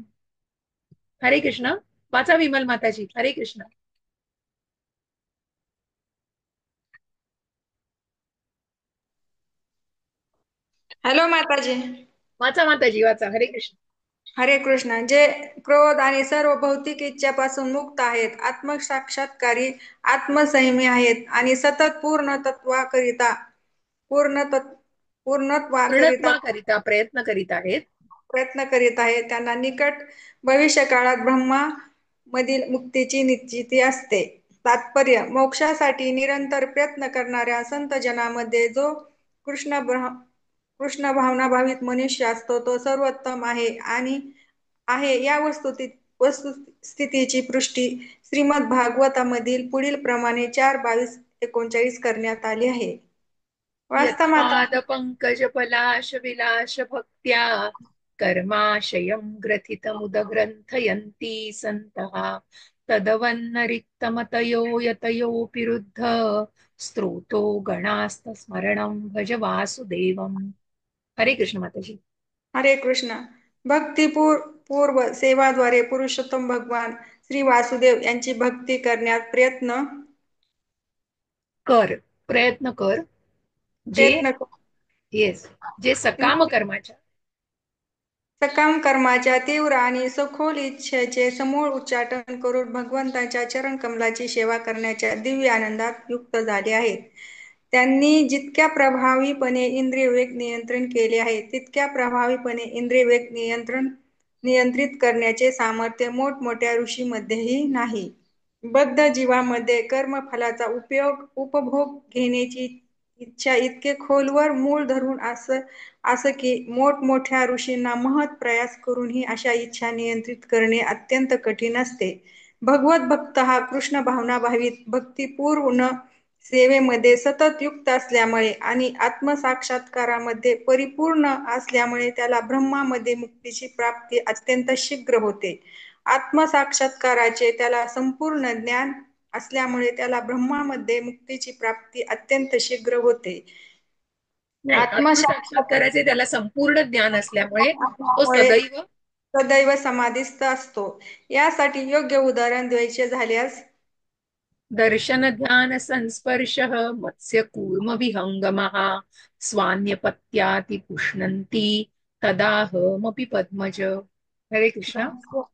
हरे कृष्ण. वाचा विमल माताजी. हरे कृष्ण. हॅलो माताजी. वाचा माताजी, वाचा. हरे कृष्ण. हरे कृष्ण. जे क्रोध आणि सर्व भौतिक इच्छापासून मुक्त आहेत, आत्मसाक्षात्कारी, आत्मसंयमी आहेत आणि सतत पूर्णत्वाकरिता पूर्णत्वाकरिता प्रयत्न करीत आहेत, प्रयत्न करीत आहेत, त्यांना निकट भविष्य काळात ब्रह्मा मधील मुक्तीची निश्चिती असते. तात्पर्य: मोक्षासाठी निरंतर प्रयत्न करणाऱ्या संत जनामध्ये जो कृष्ण भावना भावित मनुष्य असतो, तो सर्वोत्तम आहे. या वस्तुस्थितीची पुष्टी श्रीमद भागवतामधील पुढील प्रमाणे 4:22-39 करण्यात आली आहे. वाचता माता. यत्पाद पंकज पलाश विलाश भक्त्या कर्माशयं ग्रथितमुदग्रन्थयन्ति सन्तः तदवन्न रिक्तमतयो यतयोऽपि रुद्ध स्त्रोतो गणास्तस्मरणं भज वासुदेवम्. हरे कृष्ण माताजी. हरे कृष्ण. पूर्व सेवाद्वारे पुरुषोत्तम भगवान श्री वासुदेव यांची भक्ती करण्यात कर, प्रयत्न कर, जे प्रयत्न येस, जे सकाम कर्माच्या सकाम कर्माच्या तीव्र आणि सखोल इच्छेचे समूळ उच्चाटन करून भगवंताच्या चरण कमलाची सेवा करण्याच्या दिव्य आनंदात युक्त झाले आहेत. त्यांनी जितक्या प्रभावीपणे इंद्रिय वेग नियंत्रण केले आहे तितक्या प्रभावीपणे इंद्रिय वेग नियंत्रित करण्याचे सामर्थ्य मोठमोठ्या ऋषीमध्येही नाही. बद्ध जीवामध्ये कर्मफलाचा उपभोग घेण्याची इच्छा इतके खोलवर मूळ धरून असं की मोठमोठ्या ऋषींना महत् प्रयास करूनही अशा इच्छा नियंत्रित करणे अत्यंत कठीण असते. भगवत भक्त हा कृष्ण भावना भावित भक्तिपूर्ण सेवेमध्ये सतत युक्त असल्यामुळे आणि आत्मसाक्षात्कारामध्ये परिपूर्ण असल्यामुळे त्याला ब्रह्मामध्ये मुक्तीची प्राप्ती अत्यंत शीघ्र होते. आत्मसाक्षात्काराचे त्याला संपूर्ण ज्ञान असल्यामुळे त्याला ब्रह्मामध्ये मुक्तीची प्राप्ती अत्यंत शीघ्र होते. नाही, आत्मसाक्षात्कार आत्मसाक्षात्काराचे त्याला संपूर्ण ज्ञान असल्यामुळे तो असल्यामुळे सदैव सदैव समाधिस्थ असतो. यासाठी योग्य उदाहरण द्यायचे झाल्यास दर्शन ध्यान संस्पर्श मत्स्य कूर्म विहंगमः स्वान्यपत्याति पुष्णन्ति तदाहमपि पद्मज. हरे कृष्ण.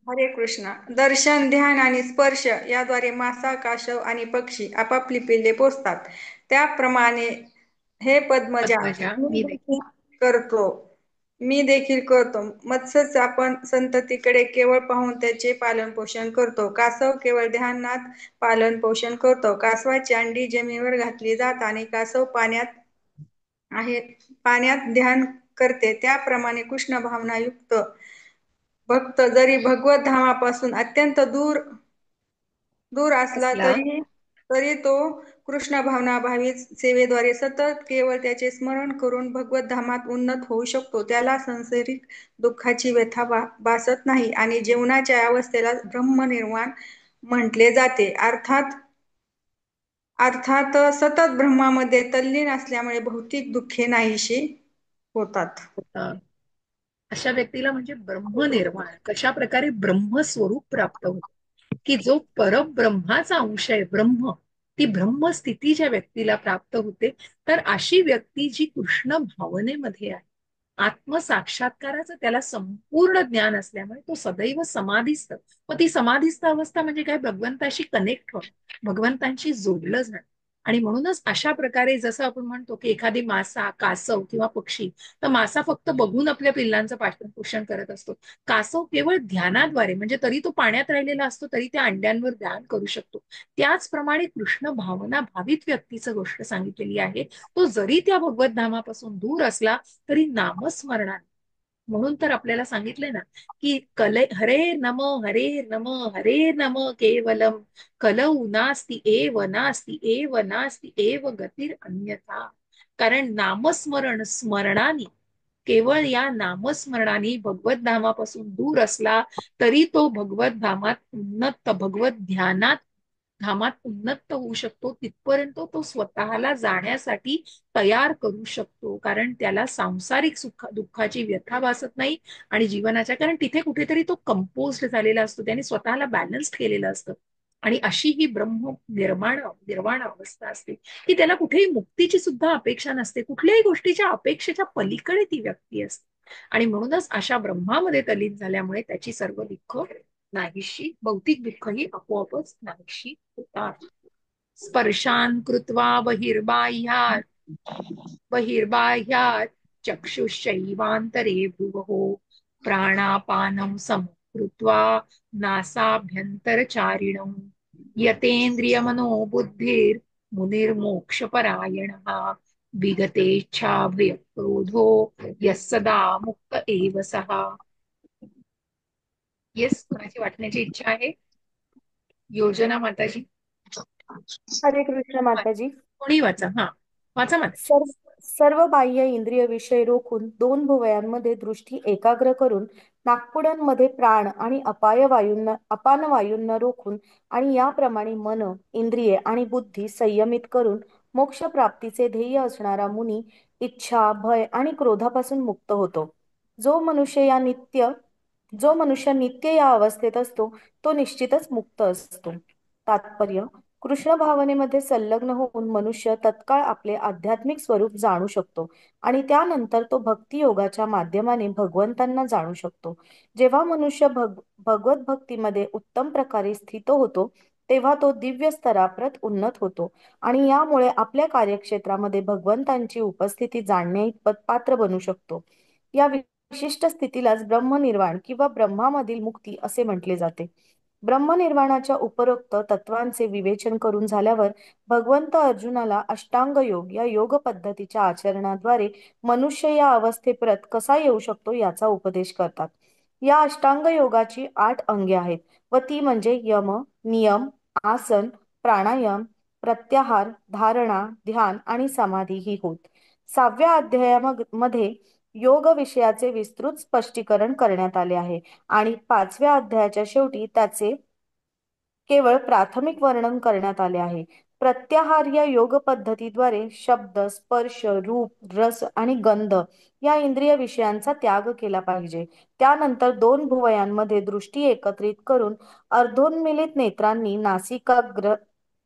हरे कृष्ण. दर्शन, ध्यान आणि स्पर्श याद्वारे मासा, कासव आणि पक्षी आपापली पिल्ले पोचतात. त्याप्रमाणे हे पद्मजा पद्मजा मी देखील. करतो मी देखील करतो. मत्स्यच आपण संततीकडे केवळ पाहून त्याचे पालन पोषण करतो. कासव केवळ ध्यानात पालन पोषण करतो. कासवाची अंडी जमिनीवर घातली जातात आणि कासव पाण्यात ध्यान करते. त्याप्रमाणे कृष्ण भावनायुक्त भक्त जरी भगवत धामापासून अत्यंत दूर असला असला तरी तो कृष्ण भावना भावित सेवेद्वारे सतत केवळ त्याचे स्मरण करून भगवत धामात उन्नत होऊ शकतो. त्याला सांसारिक दुःखाची व्यथा भासत नाही आणि जीवनाच्या अवस्थेला ब्रह्मनिर्वाण म्हटले जाते. अर्थात सतत ब्रह्मामध्ये तल्लीन असल्यामुळे भौतिक दुःखे नाहीशी होतात. होता. अशा व्यक्तीला म्हणजे ब्रह्मनिर्वाण, कशा प्रकारे ब्रह्मस्वरूप प्राप्त होतं, की जो परब्रह्माचा अंश आहे ब्रह्म, ती ब्रह्मस्थिती ज्या व्यक्तीला प्राप्त होते, तर अशी व्यक्ती जी कृष्ण भावनेमध्ये आहे, आत्मसाक्षात्काराचं त्याला संपूर्ण ज्ञान असल्यामुळे तो सदैव समाधीस्थ. मग ती समाधीस्थ अवस्था म्हणजे काय? भगवंताशी कनेक्ट होणं, भगवंतांशी जोडलं जाणं. आणि म्हणूनच अशा प्रकारे जसं आपण म्हणतो की एखादी मासा, कासव किंवा पक्षी, तर मासा फक्त बघून आपल्या पिल्लांचं पालन पोषण करत असतो. कासव केवळ ध्यानाद्वारे, म्हणजे तरी तो पाण्यात राहिलेला असतो तरी त्या अंड्यांवर ध्यान करू शकतो. त्याचप्रमाणे कृष्ण भावना भावित व्यक्तीचं गोष्ट सांगितलेली आहे. तो जरी त्या भगवत धामापासून दूर असला तरी नामस्मरणाने, म्हणून तर आपल्याला सांगितलंय ना की हरे नम हरे नम हरे नम केवलम कलौ नास्ति एव गतिर अन्यथा. कारण नामस्मरण स्मरणाने, केवळ या नामस्मरणाने भगवत धामापासून दूर असला तरी तो भगवत धामात उन्नत, भगवत ध्यानात धामात उन्नत होऊ शकतो. तिथपर्यंत तो स्वतःला जाण्यासाठी तयार करू शकतो. कारण त्याला सांसारिक दुःखाची व्यथा भासत नाही आणि जीवनाच्या, कारण तिथे कुठेतरी तो कंपोज्ड झालेला असतो, त्याने स्वतःला बॅलन्स्ड केलेलं असतं. आणि अशी ही ब्रह्म निर्वाण अवस्था असते की त्याला कुठेही मुक्तीची सुद्धा अपेक्षा नसते. कुठल्याही गोष्टीच्या अपेक्षेच्या पलीकडे ती व्यक्ती असते. आणि म्हणूनच अशा ब्रह्मामध्ये तल्लीन झाल्यामुळे त्याची सर्व दुःख नाहीशी, भौतिक दुःखही आपोआपच नाहीशी होतात. स्पर्शान कृत्वा बहिर्बाह्यात चक्षुषैवांतरे भ्रुवो प्राणापानं समकृत्वा नासाभ्यन्तरचारिणं यतेन्द्रियमनो बुद्धिर्मुनिर्मोक्षपरायणः विगतेच्छा भयक्रोधो यः सदा मुक्त एव सः. येस, कोणाची वाटण्याची इच्छा आहे? योजना माताजी. हरे कृष्ण माताजी. कोणी वाचा, हा वाचा माताजी. सर्व बाह्य इंद्रिय विषय रोखून दोन भुवयांमध्ये दृष्टी एकाग्र करून नाकपुड्यांमध्ये प्राण आणि अपान वायूंना रोखून आणि याप्रमाणे मन, इंद्रिये आणि बुद्धी संयमित करून मोक्ष प्राप्तीचे ध्येय असणारा मुनी इच्छा, भय आणि क्रोधापासून मुक्त होतो. जो मनुष्य या नित्य जो मनुष्य नित्य या अवस्थेत असतो तो निश्चितच मुक्त असतो. तात्पर्य: कृष्ण भावनेमध्ये संलग्न होऊन मनुष्य तत्काळ आपले आध्यात्मिक स्वरूप जाणू शकतो आणि त्यानंतर तो भक्ती योगाच्या माध्यमाने भगवंतांना जाणू शकतो. जेव्हा मनुष्य भगवत भक्तीमध्ये उत्तम प्रकारे स्थित होतो तेव्हा तो दिव्य स्तराप्रत उन्नत होतो आणि यामुळे आपल्या कार्यक्षेत्रामध्ये भगवंतांची उपस्थिती जाणण्याइतपत पात्र बनू शकतो. या विशिष्ट स्थितीलाच ब्रह्मनिर्वाण किंवा ब्रह्मामधील मुक्ती असे म्हटले जाते. ब्रह्मनिर्वाणाच्या उपरोक्त तत्वांचे विवेचन करून झाल्यावर भगवंत अर्जुनाला अष्टांग योग या योग पद्धतीच्या आचरणाद्वारे मनुष्य या अवस्थेप्रत कसा येऊ शकतो याचा उपदेश करतात. या अष्टांग योगाची 8 अंगे आहेत व ती म्हणजे यम, नियम, आसन, प्राणायाम, प्रत्याहार, धारणा, ध्यान आणि समाधी ही होत. 6व्या अध्यायामध्ये योग विषयाचे विस्तृत स्पष्टीकरण करण्यात आले आहे आणि 5व्या अध्यायाच्या शेवटी त्याचे केवळ प्राथमिक वर्णन करण्यात आले आहे. प्रत्याहार या योग पद्धतीद्वारे शब्द, स्पर्श, रूप, रस आणि गंध या इंद्रिय विषयांचा त्याग केला पाहिजे. त्यानंतर 2 भुवयांमध्ये दृष्टी एकत्रित करून अर्धोन्मीलित नेत्रांनी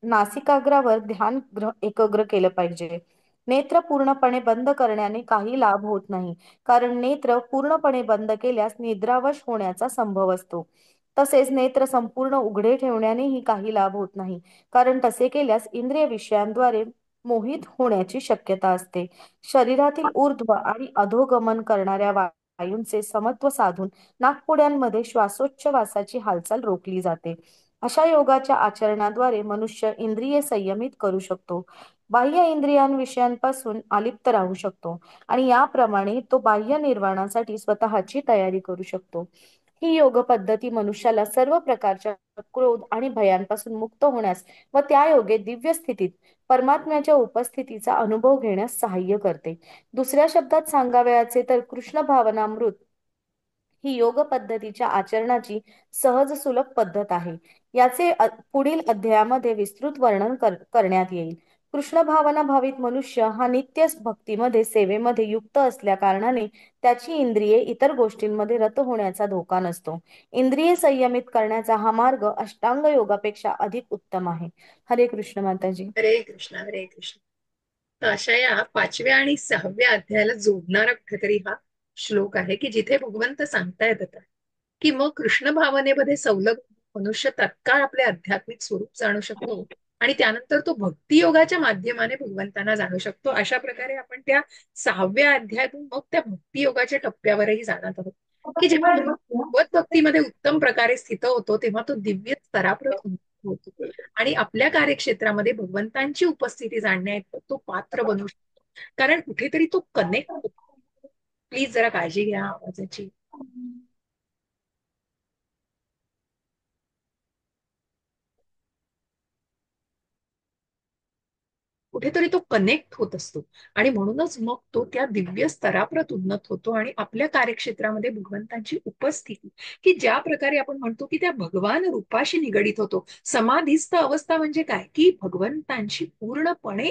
नासिकाग्रावर ध्यान एकाग्र केलं पाहिजे. नेत्र पूर्णपणे बंद करण्याने काही लाभ होत नाही, कारण नेत्र पूर्णपणे बंद केल्यास निद्रावश होण्याचा संभव असतो. तसेच नेत्र संपूर्ण उघडे ठेवण्यानेही काही लाभ होत नाही, कारण तसे केल्यास इंद्रिय विषयांद्वारे मोहित होण्याची शक्यता असते. शरीरातील ऊर्ध्व आणि अधोगमन करणाऱ्या वायूंचे समत्व साधून नाकपुड्यांमध्ये श्वासोच्छवासाची हालचाल रोखली जाते. अशा योगाच्या आचरणाद्वारे मनुष्य इंद्रिये संयमित करू शकतो, बाह्य इंद्रियांविषयांपासून अलिप्त राहू शकतो आणि याप्रमाणे तो बाह्य निर्वाणासाठी स्वतःची तयारी करू शकतो. ही योग पद्धती मनुष्याला सर्व प्रकारच्या क्रोध आणि भयांपासून मुक्त होण्यास व त्या योगे दिव्य स्थितीत परमात्म्याच्या उपस्थितीचा अनुभव घेण्यास सहाय्य करते. दुसऱ्या शब्दात सांगावयाचे तर कृष्ण भावनामृत ही योग पद्धतीच्या आचरणाची सहज सुलभ पद्धत आहे. याचे पुढील अध्यायामध्ये विस्तृत वर्णन करण्यात येईल. कृष्ण भावना भावित मनुष्य हा नित्य भक्तीमध्ये सेवेमध्ये युक्त असल्या कारणाने त्याची इंद्रिये इतर गोष्टींमध्ये रत होण्याचा धोका नसतो. इंद्रिये संयमित करण्याचा हा मार्ग अष्टांग योगापेक्षा अधिक उत्तम आहे. हरे कृष्ण माताजी. हरे कृष्ण हरे कृष्ण. तर अशा या 5व्या आणि 6व्या अध्यायाला जोडणारा कुठेतरी हा श्लोक आहे की जिथे भगवंत सांगतायत आता की मग कृष्ण भावनेमध्ये संलग्न मनुष्य तत्काळ आपले आध्यात्मिक स्वरूप जाणू शकतो आणि त्यानंतर तो भक्ती योगाच्या माध्यमाने भगवंतांना जाणू शकतो. अशा प्रकारे आपण त्या 6व्या अध्यायातून मग त्या भक्ती योगाच्या टप्प्यावरही जाणत आहोत की जेव्हा भगवत भक्तीमध्ये उत्तम प्रकारे स्थित होतो तेव्हा तो दिव्य स्तराप्रत उन्नत होतो आणि आपल्या कार्यक्षेत्रामध्ये भगवंतांची उपस्थिती जाणण्यात तो पात्र बनू शकतो, कारण कुठेतरी तो कनेक्ट होतो. प्लीज जरा काळजी घ्या आवाजाची. कुठेतरी तो कनेक्ट होत असतो आणि म्हणूनच मग तो त्या दिव्य स्तराप्रत उन्नत होतो आणि आपल्या कार्यक्षेत्रामध्ये भगवंतांची उपस्थिती की ज्या प्रकारे आपण म्हणतो की त्या भगवान रूपाशी निगडीत होतो. समाधीस्थ अवस्था म्हणजे काय की भगवंतांशी पूर्णपणे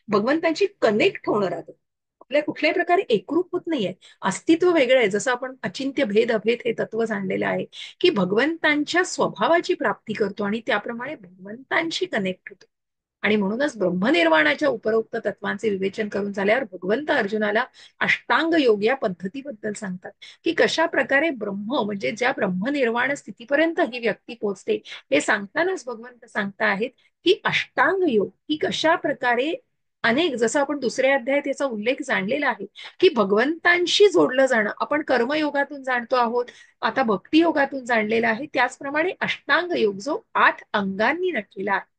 भगवंतांची कनेक्ट होणं राहतं. आपल्या कुठल्याही प्रकारे एकरूप होत नाहीये, अस्तित्व वेगळं आहे. जसं आपण अचिंत्य भेद अभेद हे तत्व जाणलेलं आहे की भगवंतांच्या स्वभावाची प्राप्ती करतो आणि त्याप्रमाणे भगवंतांशी कनेक्ट होतो. आणि म्हणूनच ब्रह्मनिर्वाणाच्या उपरोक्त तत्वांचे विवेचन करून झाल्यावर भगवंत अर्जुनाला अष्टांग योग या पद्धतीबद्दल सांगतात की कशा प्रकारे ब्रह्म म्हणजे ज्या ब्रह्मनिर्वाण स्थितीपर्यंत ही व्यक्ती पोहोचते हे सांगतानाच भगवंत सांगता आहेत की अष्टांग योग ही कशा प्रकारे अनेक, जसं आपण दुसऱ्या अध्यायात याचा उल्लेख जाणलेला आहे की भगवंतांशी जोडलं जाणं आपण कर्मयोगातून जाणतो आहोत, आता भक्ती योगातून जाणलेला आहे. त्याचप्रमाणे अष्टांग योग जो 8 अंगांनी नटलेला आहे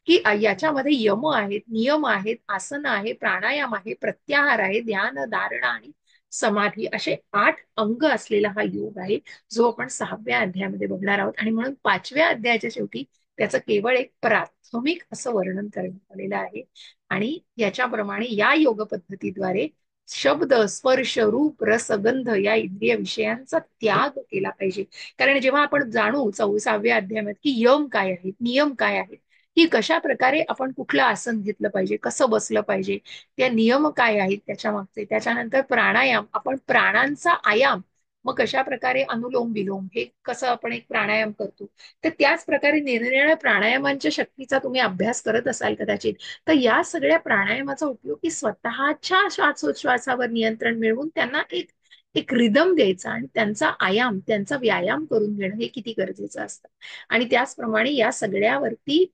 की याच्यामध्ये यम आहेत, नियम आहेत, आसन आहे, प्राणायाम आहे, प्रत्याहार आहे, ध्यान, धारणा आणि समाधी असे 8 अंग असलेला हा योग आहे जो आपण 6व्या अध्यायामध्ये बघणार आहोत. आणि म्हणून 5व्या अध्यायाच्या शेवटी त्याचं केवळ एक प्राथमिक असं वर्णन करण्यात आलेलं आहे. आणि याच्याप्रमाणे या योग पद्धतीद्वारे शब्द, स्पर्श, रूप, रस, गंध या इंद्रिय विषयांचा त्याग केला पाहिजे. कारण जेव्हा आपण जाणू 24व्या अध्यायात की यम काय आहेत, नियम काय आहेत, की कशा प्रकारे आपण कुठलं आसन घेतलं पाहिजे, कसं बसलं पाहिजे, त्या नियम काय आहेत त्याच्या मागचे, त्याच्यानंतर प्राणायाम, आपण प्राणांचा आयाम, मग कशा प्रकारे अनुलोम विलोम हे कसं आपण एक प्राणायाम करतो, तर त्याच प्रकारे निरनिराळ्या प्राणायामांच्या शक्तीचा तुम्ही अभ्यास करत असाल कदाचित. तर या सगळ्या प्राणायामाचा उपयोग की स्वतःच्या श्वासोच्छवासावर नियंत्रण मिळवून त्यांना एक एक रिदम द्यायचा आणि त्यांचा आयाम, त्यांचा व्यायाम करून घेणं हे किती गरजेचं असतं. आणि त्याचप्रमाणे या सगळ्यावरती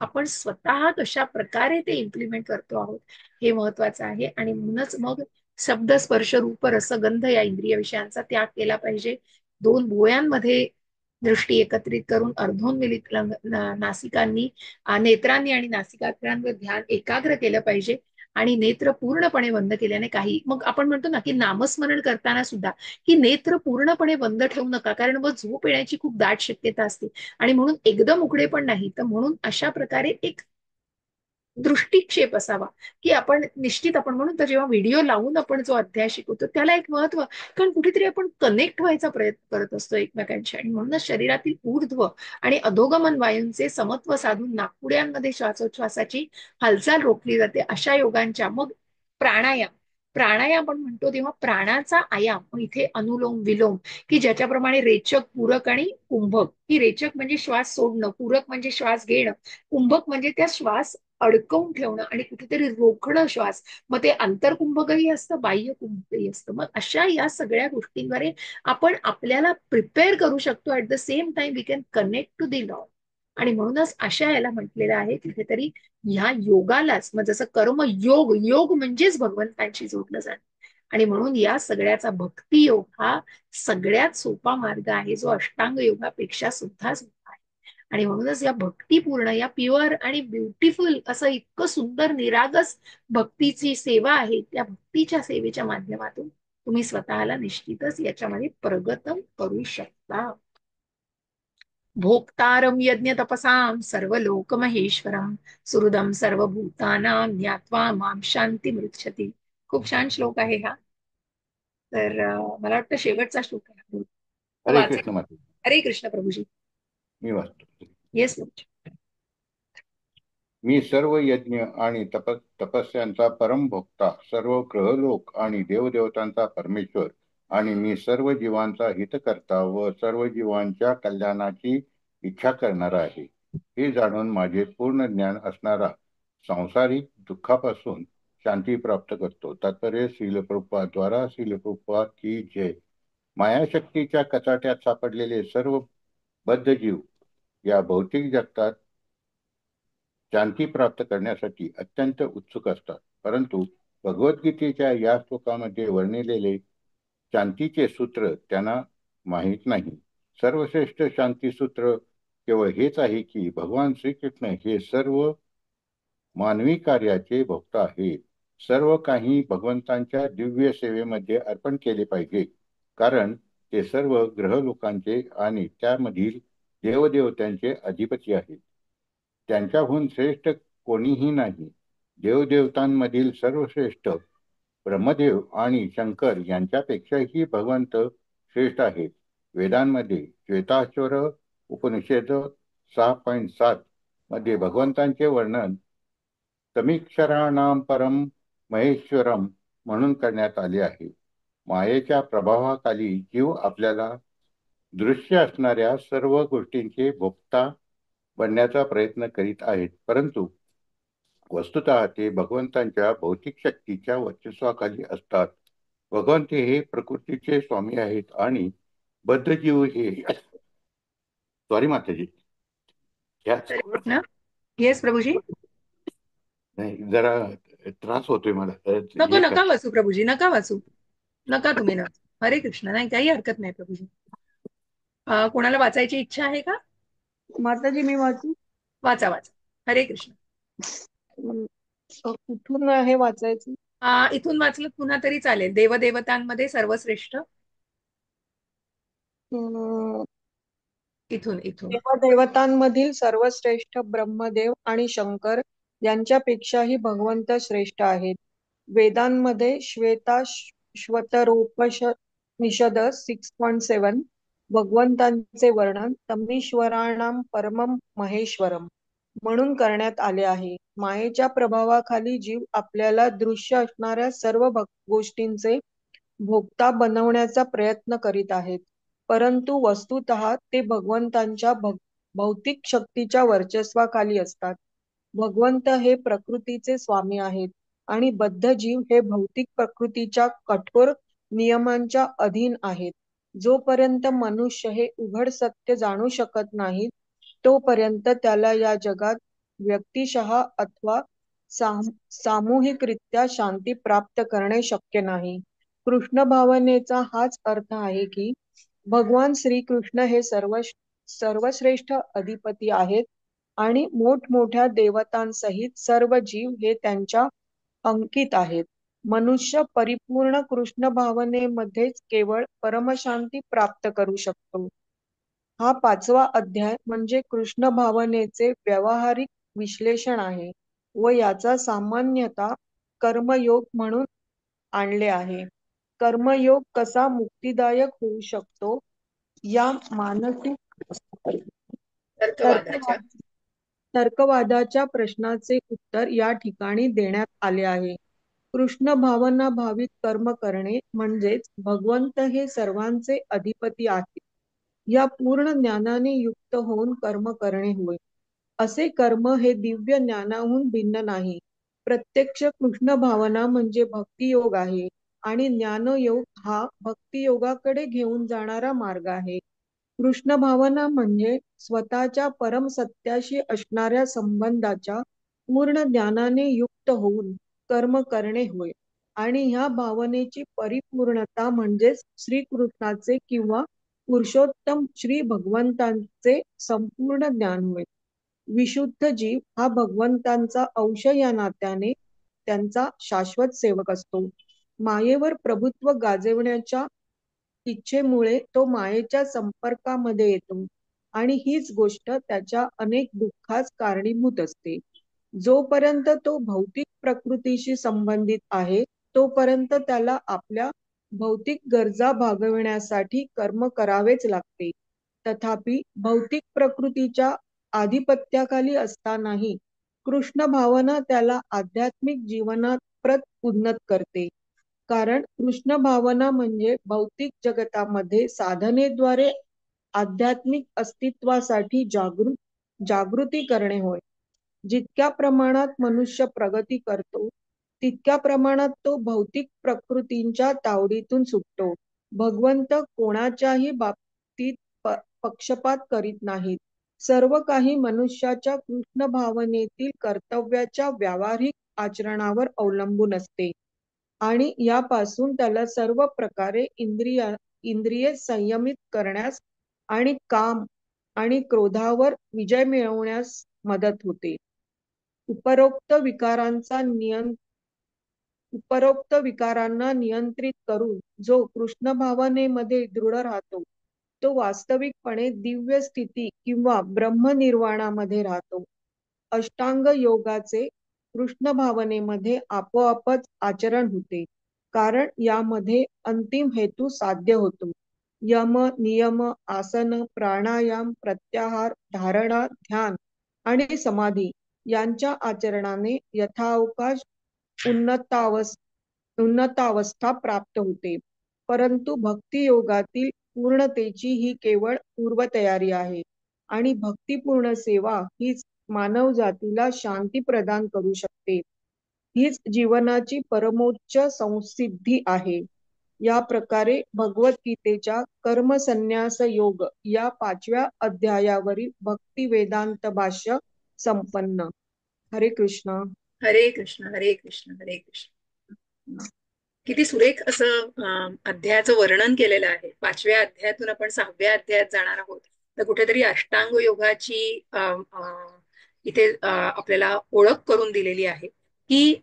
आपण स्वतः कशा प्रकारे ते इम्प्लिमेंट करतो आहोत हे महत्वाचं आहे. आणि म्हणूनच मग शब्द, स्पर्श, रूप, रस, गंध या इंद्रिय विषयांचा त्याग केला पाहिजे. दोन भुवयांमध्ये दृष्टी एकत्रित करून अर्धोन्मिलित नासिकांनी, नेत्रांनी आणि नासिकाग्रांवर ध्यान एकाग्र केलं पाहिजे. आणि नेत्र पूर्णपणे बंद केल्याने काही, मग आपण म्हणतो ना की नामस्मरण करताना सुद्धा की नेत्र पूर्णपणे बंद ठेवू नका, कारण मग झोप येण्याची खूप दाट शक्यता असते. आणि म्हणून एकदम उघडे पण नाही, तर म्हणून अशा प्रकारे एक दृष्टिक्षेप असावा की आपण निश्चित, आपण म्हणून तर जेव्हा व्हिडिओ लावून आपण जो अध्याय शिकवतो त्याला एक महत्व, कारण कुठेतरी आपण कनेक्ट व्हायचा प्रयत्न करत असतो एकमेकांशी. आणि म्हणूनच शरीरातील ऊर्ध्व आणि अधोगमन वायूंचे समत्व साधून नाकपुड्यांमध्ये श्वासोच्छवासाची हालचाल रोखली जाते. अशा योगांच्या मग प्राणायाम, प्राणायाम आपण म्हणतो तेव्हा प्राणाचा आयाम, इथे अनुलोम विलोम, की ज्याच्याप्रमाणे रेचक, पूरक आणि कुंभक, की रेचक म्हणजे श्वास सोडणं, पूरक म्हणजे श्वास घेणं, कुंभक म्हणजे त्या श्वास अडकवून ठेवणं आणि कुठेतरी रोखणं श्वास, मग ते आंतरकुंभकही असतं, बाह्य कुंभकही असतं. मग अशा या सगळ्या गोष्टींद्वारे आपण आपल्याला प्रिपेअर करू शकतो. At the same time we can connect to the Lord. आणि म्हणूनच अशा याला म्हटलेलं आहे कुठेतरी ह्या योगालाच, मग जसं कर्म योग, योग म्हणजेच भगवंतांशी जोडलं जाणं. आणि म्हणून या सगळ्याचा भक्ती योग हा सगळ्यात सोपा मार्ग आहे, जो अष्टांग योगापेक्षा सुद्धा सोपा आहे. आणि म्हणूनच या भक्तीपूर्ण, या प्युअर आणि ब्युटिफुल असं इतकं सुंदर निरागस भक्तीची सेवा आहे, त्या भक्तीच्या सेवेच्या माध्यमातून तुम्ही स्वतःला निश्चितच याच्यामध्ये प्रगत करू शकता. भोक्तारं यज्ञ तपसां सर्वलोक महेश्वरम सुहृदं सर्वभूतानां ज्ञात्वा मां शांती मृच्छति. खूप छान श्लोक आहे हा. तर मला वाटतं शेवटचा श्लोक आहे, तो हरे वाचाय. कृष्ण माता. हरे कृष्ण प्रभूजी. मी वाचतो. येस. मी सर्व यज्ञ आणि तपस्यांचा परमभोक्ता, सर्व ग्रहलोक आणि देवदेवतांचा परमेश्वर, आणि मी सर्व जीवांचा हितकर्ता व सर्व जीवांच्या कल्याणाची इच्छा करणारा आहे. हे जाणून माझे पूर्ण ज्ञान असणारा सांसारिक दुःखापासून शांती प्राप्त करतो. तात्पर्य श्रील प्रभुपाद द्वारा श्रील प्रभुपाद की जय. मायाशक्तीच्या कचाट्यात सापडलेले सर्व बद्ध जीव या भौतिक जगतात शांती प्राप्त करण्यासाठी अत्यंत उत्सुक असतात. परंतु भगवद्गीतेच्या या श्लोकामध्ये वर्णिलेले शांतीचे सूत्र त्यांना माहीत नाही. सर्वश्रेष्ठ शांती सूत्र केवळ हेच आहे की भगवान श्रीकृष्ण हे सर्व मानवी कार्याचे भोक्ता आहेत. सर्व काही भगवंतांच्या दिव्य सेवेमध्ये अर्पण केले पाहिजे, कारण ते सर्व ग्रहलोकांचे आणि त्यामधील देवदेवतांचे अधिपती आहेत. त्यांच्याहून श्रेष्ठ कोणीही नाही. देवदेवतांमधील सर्वश्रेष्ठ ब्रह्मदेव आणि शंकर यांच्यापेक्षाही भगवंत श्रेष्ठ आहेत. वेदांमध्ये श्वेताश्वर उपनिषद 6.7 मध्ये भगवंतांचे वर्णन समीक्षराणाम परम महेश्वरम म्हणून करण्यात आले आहे. मायेच्या प्रभावाखाली जीव आपल्याला दृश्य असणाऱ्या सर्व गोष्टींचे भोक्ता बनण्याचा प्रयत्न करीत आहेत, परंतु वस्तुतः ते भगवंतांच्या भौतिक शक्तीच्या वर्चस्वाखाली असतात. भगवंत हे प्रकृतीचे स्वामी आहेत आणि बद्धजीव हे सॉरी माताजी येस प्रभूजी. नाही, जरा त्रास होतोय मला. नको, हे नका वाचू प्रभूजी, नका वाचू, नका तुम्ही ना. हरे कृष्ण. नाही, काही हरकत नाही प्रभूजी. कोणाला वाचायची इच्छा आहे का? माताजी मी वाचू? वाचा वाचा. हरे कृष्ण. कुठून हे वाचायचं? इथून वाचलं पुन्हा तरी चालेल. देवदेवतांमध्ये सर्वश्रेष्ठ. इथून इथून. देवदेवतांमधील सर्वश्रेष्ठ ब्रह्मदेव आणि शंकर यांच्यापेक्षाही भगवंत श्रेष्ठ आहेत. वेदांमध्ये श्वेताश्वतरोपनिषद 6.7 भगवंतांचे वर्णन तमीश्वराणाम परमम महेश्वरम म्हणून करण्यात आले आहे. मायेच्या प्रभावाखाली जीव आपल्याला दृश्य असणाऱ्या सर्व गोष्टींचे भोक्ता बनवण्याचा प्रयत्न करीत आहेत, परंतु वस्तुतः ते भगवंतांच्या भौतिक शक्तीच्या वर्चस्वाखाली असतात. भगवंत हे प्रकृतीचे स्वामी आहेत आणि बद्ध जीव हे भौतिक प्रकृतीच्या कठोर नियमांच्या अधीन आहेत. जोपर्यंत मनुष्य हे उघड सत्य जाणू शकत नाहीत, तोपर्यंत त्याला या जगात व्यक्तिशः अथवा सामूहिकरित्या शांती प्राप्त करणे शक्य नाही. कृष्ण भावनेचा हाच अर्थ आहे की भगवान श्रीकृष्ण हे सर्वश्रेष्ठ अधिपती आहेत आणि मोठमोठ्या देवतांसहित सर्व जीव हे त्यांच्या अंकित आहेत. मनुष्य परिपूर्ण कृष्ण भावनेमध्येच केवळ परमशांती प्राप्त करू शकतो. हा 5वा अध्याय म्हणजे कृष्ण भावनेचे व्यावहारिक विश्लेषण आहे व याचा सामान्यतः कर्मयोग म्हणून आणले आहे. कर्मयोग कसा मुक्तिदायक होऊ शकतो या मानसिक तर्कवादाच्या. तर्कवादाच्या प्रश्नाचे उत्तर या ठिकाणी देण्यात आले आहे. कृष्ण भावना भावित कर्म करणे म्हणजेच भगवंत हे सर्वांचे अधिपती आहेत या पूर्ण ज्ञानाने युक्त होऊन कर्म करणे होय. असे कर्म हे दिव्य ज्ञानाहून भिन्न नाही. प्रत्यक्ष कृष्ण भावना म्हणजे भक्तियोग आहे आणि ज्ञानयोग हा भक्तियोगाकडे घेऊन जाणारा मार्ग आहे. कृष्ण भावना म्हणजे स्वतःच्या परमसत्याशी असणाऱ्या संबंधाच्या पूर्ण ज्ञानाने युक्त होऊन कर्म करणे होय आणि ह्या भावनेची परिपूर्णता म्हणजेच श्रीकृष्णाचे किंवा पुरुषोत्तम श्री भगवंतांचे संपूर्ण ज्ञान होय. विशुद्ध जीव हा भगवंतांचा अंश या नात्याने त्यांचा शाश्वत सेवक असतो. मायेवर प्रभुत्व गाजवण्याच्या इच्छेमुळे तो मायेच्या संपर्कामध्ये येतो आणि हीच गोष्ट त्याच्या अनेक दुःखास कारणीभूत असते. जोपर्यंत तो भौतिक प्रकृतीशी संबंधित आहे तोपर्यंत त्याला आपल्या भौतिक गरजा भागविण्यासाठी कर्म करावेच लागते. तथापि भौतिक प्रकृतीच्या आधिपत्याखाली असतानाही कृष्ण भावना त्याला आध्यात्मिक जीवनात प्रत उन्नत करते. कारण कृष्ण भावना म्हणजे भौतिक जगतामध्ये साधनेद्वारे आध्यात्मिक अस्तित्वासाठी जागृती करणे होय. जितक्या प्रमाणात मनुष्य प्रगती करतो तितक्या प्रमाणात तो भौतिक प्रकृतींच्या तावडीतून सुटतो. भगवंत कोणाच्याही बाबतीत पक्षपात करीत नाहीत. सर्व काही मनुष्याच्या कृष्ण भावनेतील कर्तव्याच्या व्यावहारिक आचरणावर अवलंबून असते आणि यापासून त्याला सर्व प्रकारे इंद्रिये संयमित करण्यास आणि काम आणि क्रोधावर विजय मिळवण्यास मदत होते. उपरोक्त विकारांना नियंत्रित करून जो कृष्ण भावनेमध्ये दृढ राहतो तो वास्तविकपणे दिव्य स्थिती किंवा ब्रह्मनिर्वाणामध्ये राहतो. अष्टांग योगाचे कृष्ण भावनेमध्ये आपोआपच आचरण होते कारण यामध्ये अंतिम हेतू साध्य होतो. यम नियम आसन प्राणायाम प्रत्याहार धारणा ध्यान आणि समाधी यांच्या आचरणाने यथावकाश उन्नतावस्था प्राप्त होते. परंतु भक्तियोगातील पूर्णतेची ही केवळ पूर्वतयारी आहे आणि भक्तिपूर्ण सेवा हीच मानव जातीला शांती प्रदान करू शकते. हीच जीवनाची परमोच्च संसिद्धी आहे. या प्रकारे भगवद्गीतेच्या कर्मसन्यास योग या 5व्या अध्यायावरील भक्ती वेदांत भाष्य संपन्न. हरे कृष्ण. हरे कृष्ण हरे कृष्ण हरे कृष्ण. किती सुरेख असं अध्यायाचं वर्णन केलेलं आहे. 5व्या अध्यायातून आपण 6व्या अध्यायात जाणार आहोत. तर कुठेतरी अष्टांग योगाची इथे आपल्याला ओळख करून दिलेली आहे की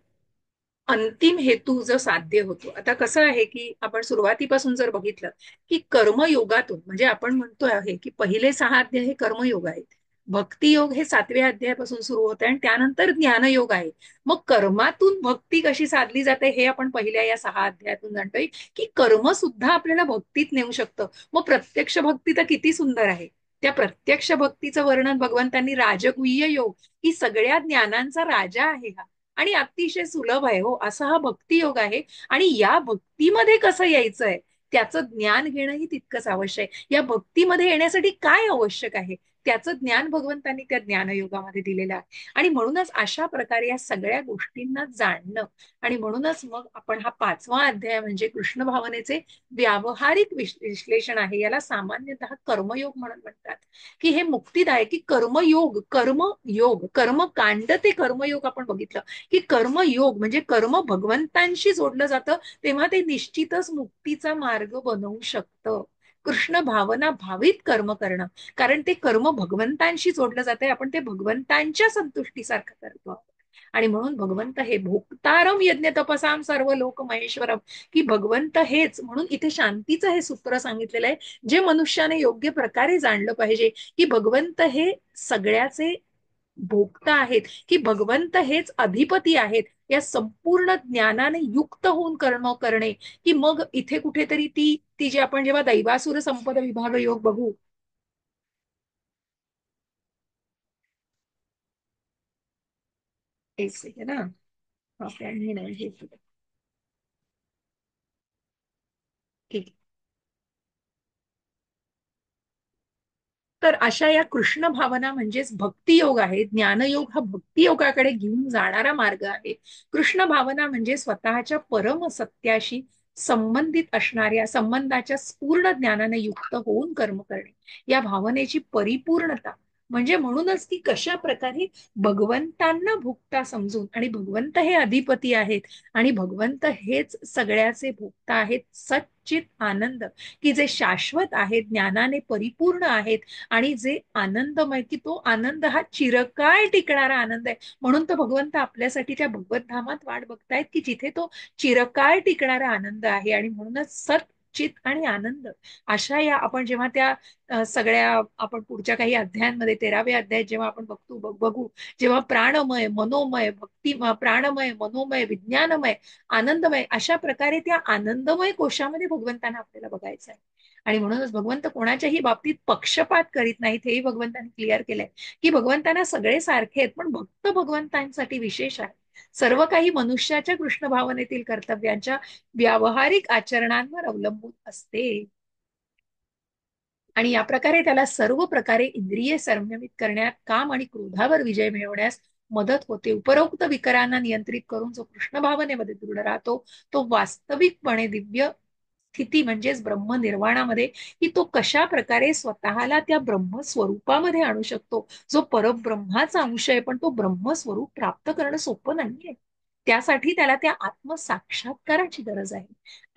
अंतिम हेतू जो साध्य होतो. आता कसं आहे की आपण सुरुवातीपासून जर बघितलं की कर्मयोगातून, म्हणजे आपण म्हणतो आहे की पहिले 6 अध्याय हे कर्मयोग आहेत, भक्तियोग हे 7व्या अध्यायापासून सुरू होते आणि त्यानंतर ज्ञानयोग आहे. मग कर्मातून भक्ती कशी साधली जाते हे आपण पहिल्या या 6 अध्यायातून जाणतोय की कर्म सुद्धा आपल्याला भक्तीत नेऊ शकतं. मग प्रत्यक्ष भक्ती तर किती सुंदर आहे. त्या प्रत्यक्ष भक्तीचं वर्णन भगवंतांनी राजगुह्य योग, की सगळ्या ज्ञानांचा राजा आहे हा आणि अतिशय सुलभ आहे हो असा हा भक्ती योग आहे. आणि या भक्तीमध्ये कसं यायचंय त्याचं ज्ञान घेणं ही तितकंच आवश्यक आहे. या भक्तीमध्ये येण्यासाठी काय आवश्यक आहे त्याचं ज्ञान भगवंतांनी त्या ज्ञानयोगामध्ये दिलेलं आहे. आणि म्हणूनच अशा प्रकारे या सगळ्या गोष्टींना जाणणं, आणि म्हणूनच मग आपण हा 5वा अध्याय म्हणजे कृष्ण भावनेचे व्यावहारिक विश्लेषण आहे, याला सामान्यतः कर्मयोग म्हणून म्हणतात. की हे मुक्तीदायक, की कर्मयोग, कर्मयोग, कर्मकांड ते कर्मयोग आपण बघितलं की कर्मयोग म्हणजे कर्म भगवंतांशी जोडलं जातं, तेव्हा ते निश्चितच मुक्तीचा मार्ग बनवू शकतं. कृष्ण भावना भावित कर्म करणं, कारण ते कर्म भगवंतांशी जोडलं जाते, आपण ते भगवंतांच्या संतुष्टीसारखं करतो. आणि म्हणून भगवंत हे भोक्तारम यज्ञ तपसाम सर्व लोक महेश्वरम, की भगवंत हेच. म्हणून इथे शांतीचं हे सूत्र सांगितलेलं आहे, जे मनुष्याने योग्य प्रकारे जाणलं पाहिजे की भगवंत हे सगळ्याचे भोगता आहेत, की भगवंत हेच अधिपती आहेत. या संपूर्ण ज्ञानाने युक्त होऊन कर्म करणे, की मग इथे कुठेतरी ती ती जी आपण जेव्हा दैवासुर संपद विभाग योग बघू, ऐसे है ना, आपल्याने नाही हे केलं. ठीक. तर अशा या कृष्ण भावना म्हणजेच भक्तियोग आहे. ज्ञानयोग हा भक्तियोगाकडे घेऊन जाणारा मार्ग आहे. कृष्ण भावना म्हणजे स्वतःच्या परम सत्याशी संबंधित असणाऱ्या संबंधाच्या पूर्ण ज्ञानाने युक्त होऊन कर्म करणे, या भावनेची परिपूर्णता. म्हणजे म्हणूनच की कशा प्रकारे भगवंतांना भोगता समजून, आणि भगवंत हे अधिपती आहेत आणि भगवंत हेच सगळ्याचे भोगता आहेत, सच्चित आनंद, की जे शाश्वत आहेत, ज्ञानाने परिपूर्ण आहेत, आणि जे आनंदमय, की तो आनंद हा चिरकाळ टिकणारा आनंद आहे. म्हणून तर भगवंत आपल्यासाठी त्या भगवत धामात वाट बघतायत की जिथे तो चिरकाळ टिकणारा आनंद आहे. आणि म्हणूनच सत चित आणि आनंद अशा या आपण जेव्हा त्या सगळ्या आपण पुढच्या काही अध्यायांमध्ये 13व्या अध्यायात जेव्हा आपण बघू, जेव्हा प्राणमय, मनोमय, भक्ती, प्राणमय, मनोमय, विज्ञानमय, आनंदमय, अशा प्रकारे त्या आनंदमय कोशामध्ये भगवंतांना आपल्याला बघायचं आहे. आणि म्हणूनच भगवंत कोणाच्याही बाबतीत पक्षपात करीत नाहीत, हेही भगवंतांनी क्लिअर केलंय की भगवंतांना सगळे सारखे आहेत, पण भक्त भगवंतांसाठी विशेष आहे. सर्व काही मनुष्याच्या कृष्ण भावनेतील कर्तव्यांच्या व्यावहारिक आचरणांवर अवलंबून असते. आणि या प्रकारे त्याला सर्व प्रकारे इंद्रिय संयमित करण्यात, काम आणि क्रोधावर विजय मिळवण्यास मदत होते. उपरोक्त विकारांना नियंत्रित करून जो कृष्ण भावनेमध्ये दृढ राहतो, तो वास्तविकपणे दिव्य स्थिती म्हणजेच ब्रह्मनिर्वाणामध्ये, की तो कशा प्रकारे स्वतःला त्या ब्रह्मस्वरूपामध्ये आणू शकतो, जो परब्रह्माचा अंश आहे. पण तो ब्रह्मस्वरूप प्राप्त करणं सोपं नाहीये, त्यासाठी त्याला त्या आत्मसाक्षात्काराची गरज आहे.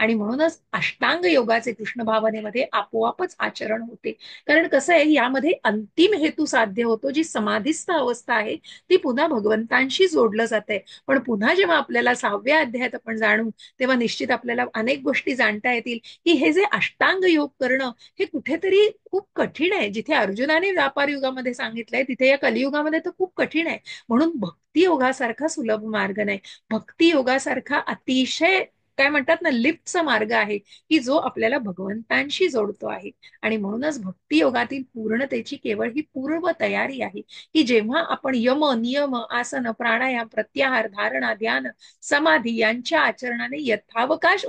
आणि म्हणूनच अष्टांग योगाचे कृष्ण भावनेमध्ये आपोआपच आचरण होते. कारण कसं आहे, यामध्ये अंतिम हेतू साध्य होतो. जी समाधीस्थ अवस्था आहे ती पुन्हा भगवंतांशी जोडलं जाते. पण पुन्हा जेव्हा आपल्याला 6व्या अध्यायात आपण जाणू, तेव्हा निश्चित आपल्याला अनेक गोष्टी जाणता येतील की हे जे अष्टांग योग करणं हे कुठेतरी खूप कठीण आहे. जिथे अर्जुनाने व्यापार युगामध्ये सांगितलंय, तिथे या कलियुगामध्ये तर खूप कठीण आहे. म्हणून भक्ती योगासारखा सुलभ मार्ग नाही. भक्ती योगासारखा अतिशय काय म्हणतात ना, लिफ्टचा मार्ग आहे की जो आपल्याला भगवंतांशी जोडतो आहे. आणि म्हणूनच भक्ती योगातील पूर्णतेची केवळ ही पूर्व तयारी आहे, की जेव्हा आपण यम, नियम, आसन, प्राणायाम, प्रत्याहार, धारणा, ध्यान, समाधी यांच्या आचरणाने यथावकाश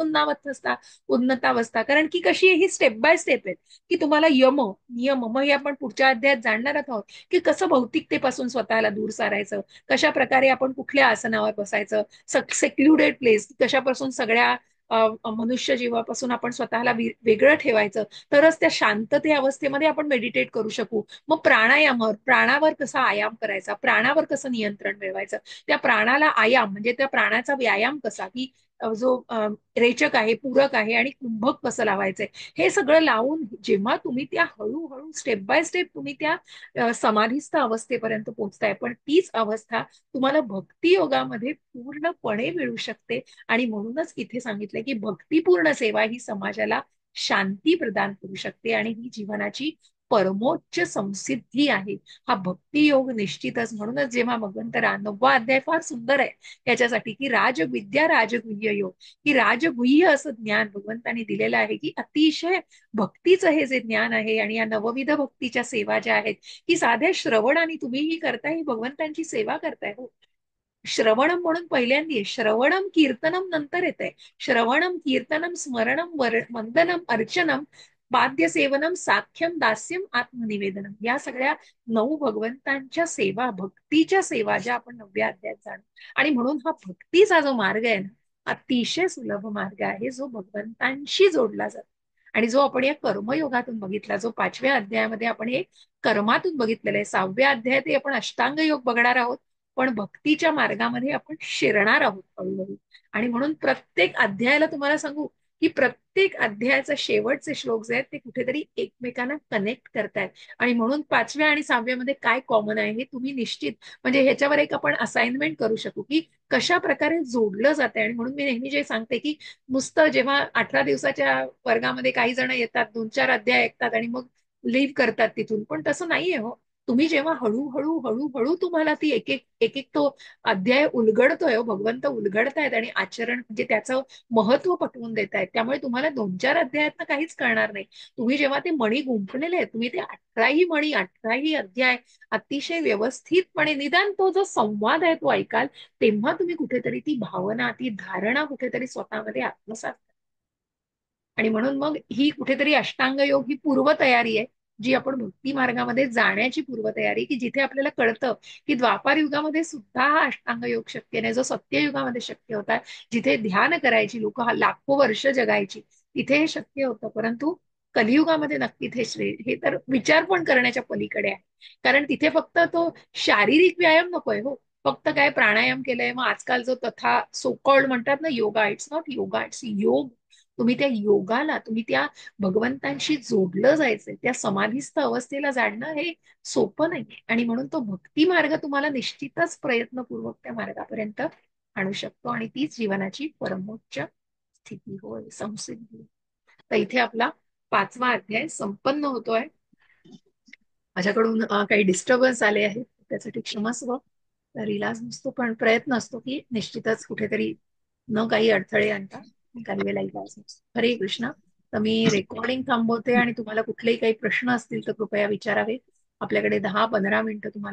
उन्नतावस्था, कारण की कशी आहे ही स्टेप बाय स्टेप आहे, की तुम्हाला यम, नियम, मग हे आपण पुढच्या अध्यायात जाणणार आहोत की कसं भौतिकतेपासून स्वतःला दूर सारायचं, कशा प्रकारे आपण कुठल्या आसनावर बसायचं, सेक्लुडेड प्लेस, कशापासून सगळ्या मनुष्य जीवापासून आपण स्वतःला वेगळं ठेवायचं, तरच त्या शांतते अवस्थेमध्ये आपण मेडिटेट करू शकू. मग प्राणावर कसा आयाम करायचा, प्राणावर कसं नियंत्रण मिळवायचं, त्या प्राणाला आयाम म्हणजे त्या प्राणाचा व्यायाम कसा, की जो रेचक आहे, पूरक आहे आणि कुंभक कसं लावायचंय, हे सगळं लावून जेव्हा तुम्ही त्या हळूहळू स्टेप बाय स्टेप तुम्ही त्या समाधीस्थ अवस्थेपर्यंत पोहोचताय, पण तीच अवस्था तुम्हाला भक्ती योगामध्ये पूर्णपणे मिळू शकते. आणि म्हणूनच इथे सांगितलंय की भक्तिपूर्ण सेवा ही समाजाला शांती प्रदान करू शकते आणि ही जीवनाची परमोच्च संसिद्धी आहे. हा भक्ती योग निश्चितच. म्हणूनच जेव्हा भगवंत 9वा अध्याय फार सुंदर आहे याच्यासाठी, की राजविद्या राजगुह्य योग, की राजगुह्य असं ज्ञान भगवंतांनी दिलेलं आहे, की अतिशय भक्तीचं हे जे ज्ञान आहे आणि या नवविध भक्तीच्या सेवा ज्या आहेत, की साध्या श्रवणाने तुम्हीही करताय, ही भगवंतांची सेवा करताय. हो, श्रवणम म्हणून पहिल्यांदा आहे, श्रवणम कीर्तनम नंतर येत आहे. श्रवणम कीर्तनम स्मरणम वंदनम अर्चनम वाद्य सेवनम साख्यम दास्यम आत्मनिवेदनम, या सगळ्या 9 भगवंतांच्या सेवा, भक्तीच्या सेवा ज्या आपण 9व्या अध्यायात जाणू. आणि म्हणून हा भक्तीचा जो मार्ग आहे ना, अतिशय सुलभ मार्ग आहे, जो भगवंतांशी जोडला जातो. आणि जो आपण या कर्मयोगातून बघितला, जो 5व्या अध्यायामध्ये आपण हे कर्मातून बघितलेलं आहे, 6व्या अध्यायात आपण अष्टांग योग बघणार आहोत. पण भक्तीच्या मार्गामध्ये आपण शिरणार आहोत हळूहळू. आणि म्हणून प्रत्येक अध्यायाला तुम्हाला सांगू, की प्रत्येक अध्यायाचे शेवटचे श्लोक जे आहेत ते कुठेतरी एकमेकांना कनेक्ट करतायत. आणि म्हणून 5व्या आणि 6व्या मध्ये काय कॉमन आहे हे तुम्ही निश्चित, म्हणजे ह्याच्यावर एक आपण असाइनमेंट करू शकू, की कशा प्रकारे जोडलं जाते. आणि म्हणून मी नेहमी जे सांगते, की नुसतं जेव्हा 18 दिवसाच्या वर्गामध्ये काही जण येतात, 2-4 अध्याय ऐकतात आणि मग लिव्ह करतात तिथून, पण तसं नाहीये. हो, तुम्ही जेव्हा हळूहळू हळूहळू तुम्हाला ती एक एक एक एक तो अध्याय उलगडतोय, भगवंत उलगडतायत आणि आचरण म्हणजे त्याचं महत्व पटवून देत आहेत, त्यामुळे तुम्हाला 2-4 अध्यायात काहीच कळणार नाही. तुम्ही जेव्हा ते मणी गुंफलेले आहेत, तुम्ही ते 18ही मणी, 18ही अध्याय अतिशय व्यवस्थितपणे, निदान तो जो संवाद आहे तो ऐकाल, तेव्हा तुम्ही कुठेतरी ती भावना, ती धारणा कुठेतरी स्वतःमध्ये आत्मसात. आणि म्हणून मग ही कुठेतरी अष्टांग योग ही पूर्वतयारी आहे, जी आपण भक्ती मार्गामध्ये जाण्याची पूर्वतयारी, की जिथे आपल्याला कळतं की द्वापार युगामध्ये सुद्धा हा अष्टांग योग शक्य नाही, जो सत्ययुगामध्ये शक्य होता, जिथे ध्यान करायची लोक लाखो वर्ष जगायची, तिथे हे शक्य होतं. परंतु कलियुगामध्ये नक्कीच हे तर विचार पण करण्याच्या पलीकडे आहे. कारण तिथे फक्त तो शारीरिक व्यायाम नकोय. हो, फक्त काय प्राणायाम केलंय, मग आजकाल जो तथा सो कॉल्ड म्हणतात ना yoga, it's not yoga, it's योग. तुम्ही त्या योगाला, तुम्ही त्या भगवंतांशी जोडलं जायचंय, त्या समाधीस्थ अवस्थेला जाणं हे सोपं नाहीये. आणि म्हणून तो भक्ती मार्ग तुम्हाला निश्चितच प्रयत्नपूर्वक त्या मार्गापर्यंत आणू शकतो. आणि तीच जीवनाची परमोच्च स्थिती होय, संसिद्धी. तर इथे आपला 5वा अध्याय संपन्न होतोय. माझ्याकडून काही डिस्टर्बन्स आले आहेत, त्यासाठी क्षमस्व. तर इलाज नसतो, पण प्रयत्न असतो की निश्चितच कुठेतरी न काही अडथळे आणता काही वेळेला इलाज नसतो. हरे कृष्ण. तर मी रेकॉर्डिंग थांबवते आणि तुम्हाला कुठलेही काही प्रश्न असतील तर कृपया विचारावे. आपल्याकडे 10-15 मिनिटं तुम्हाला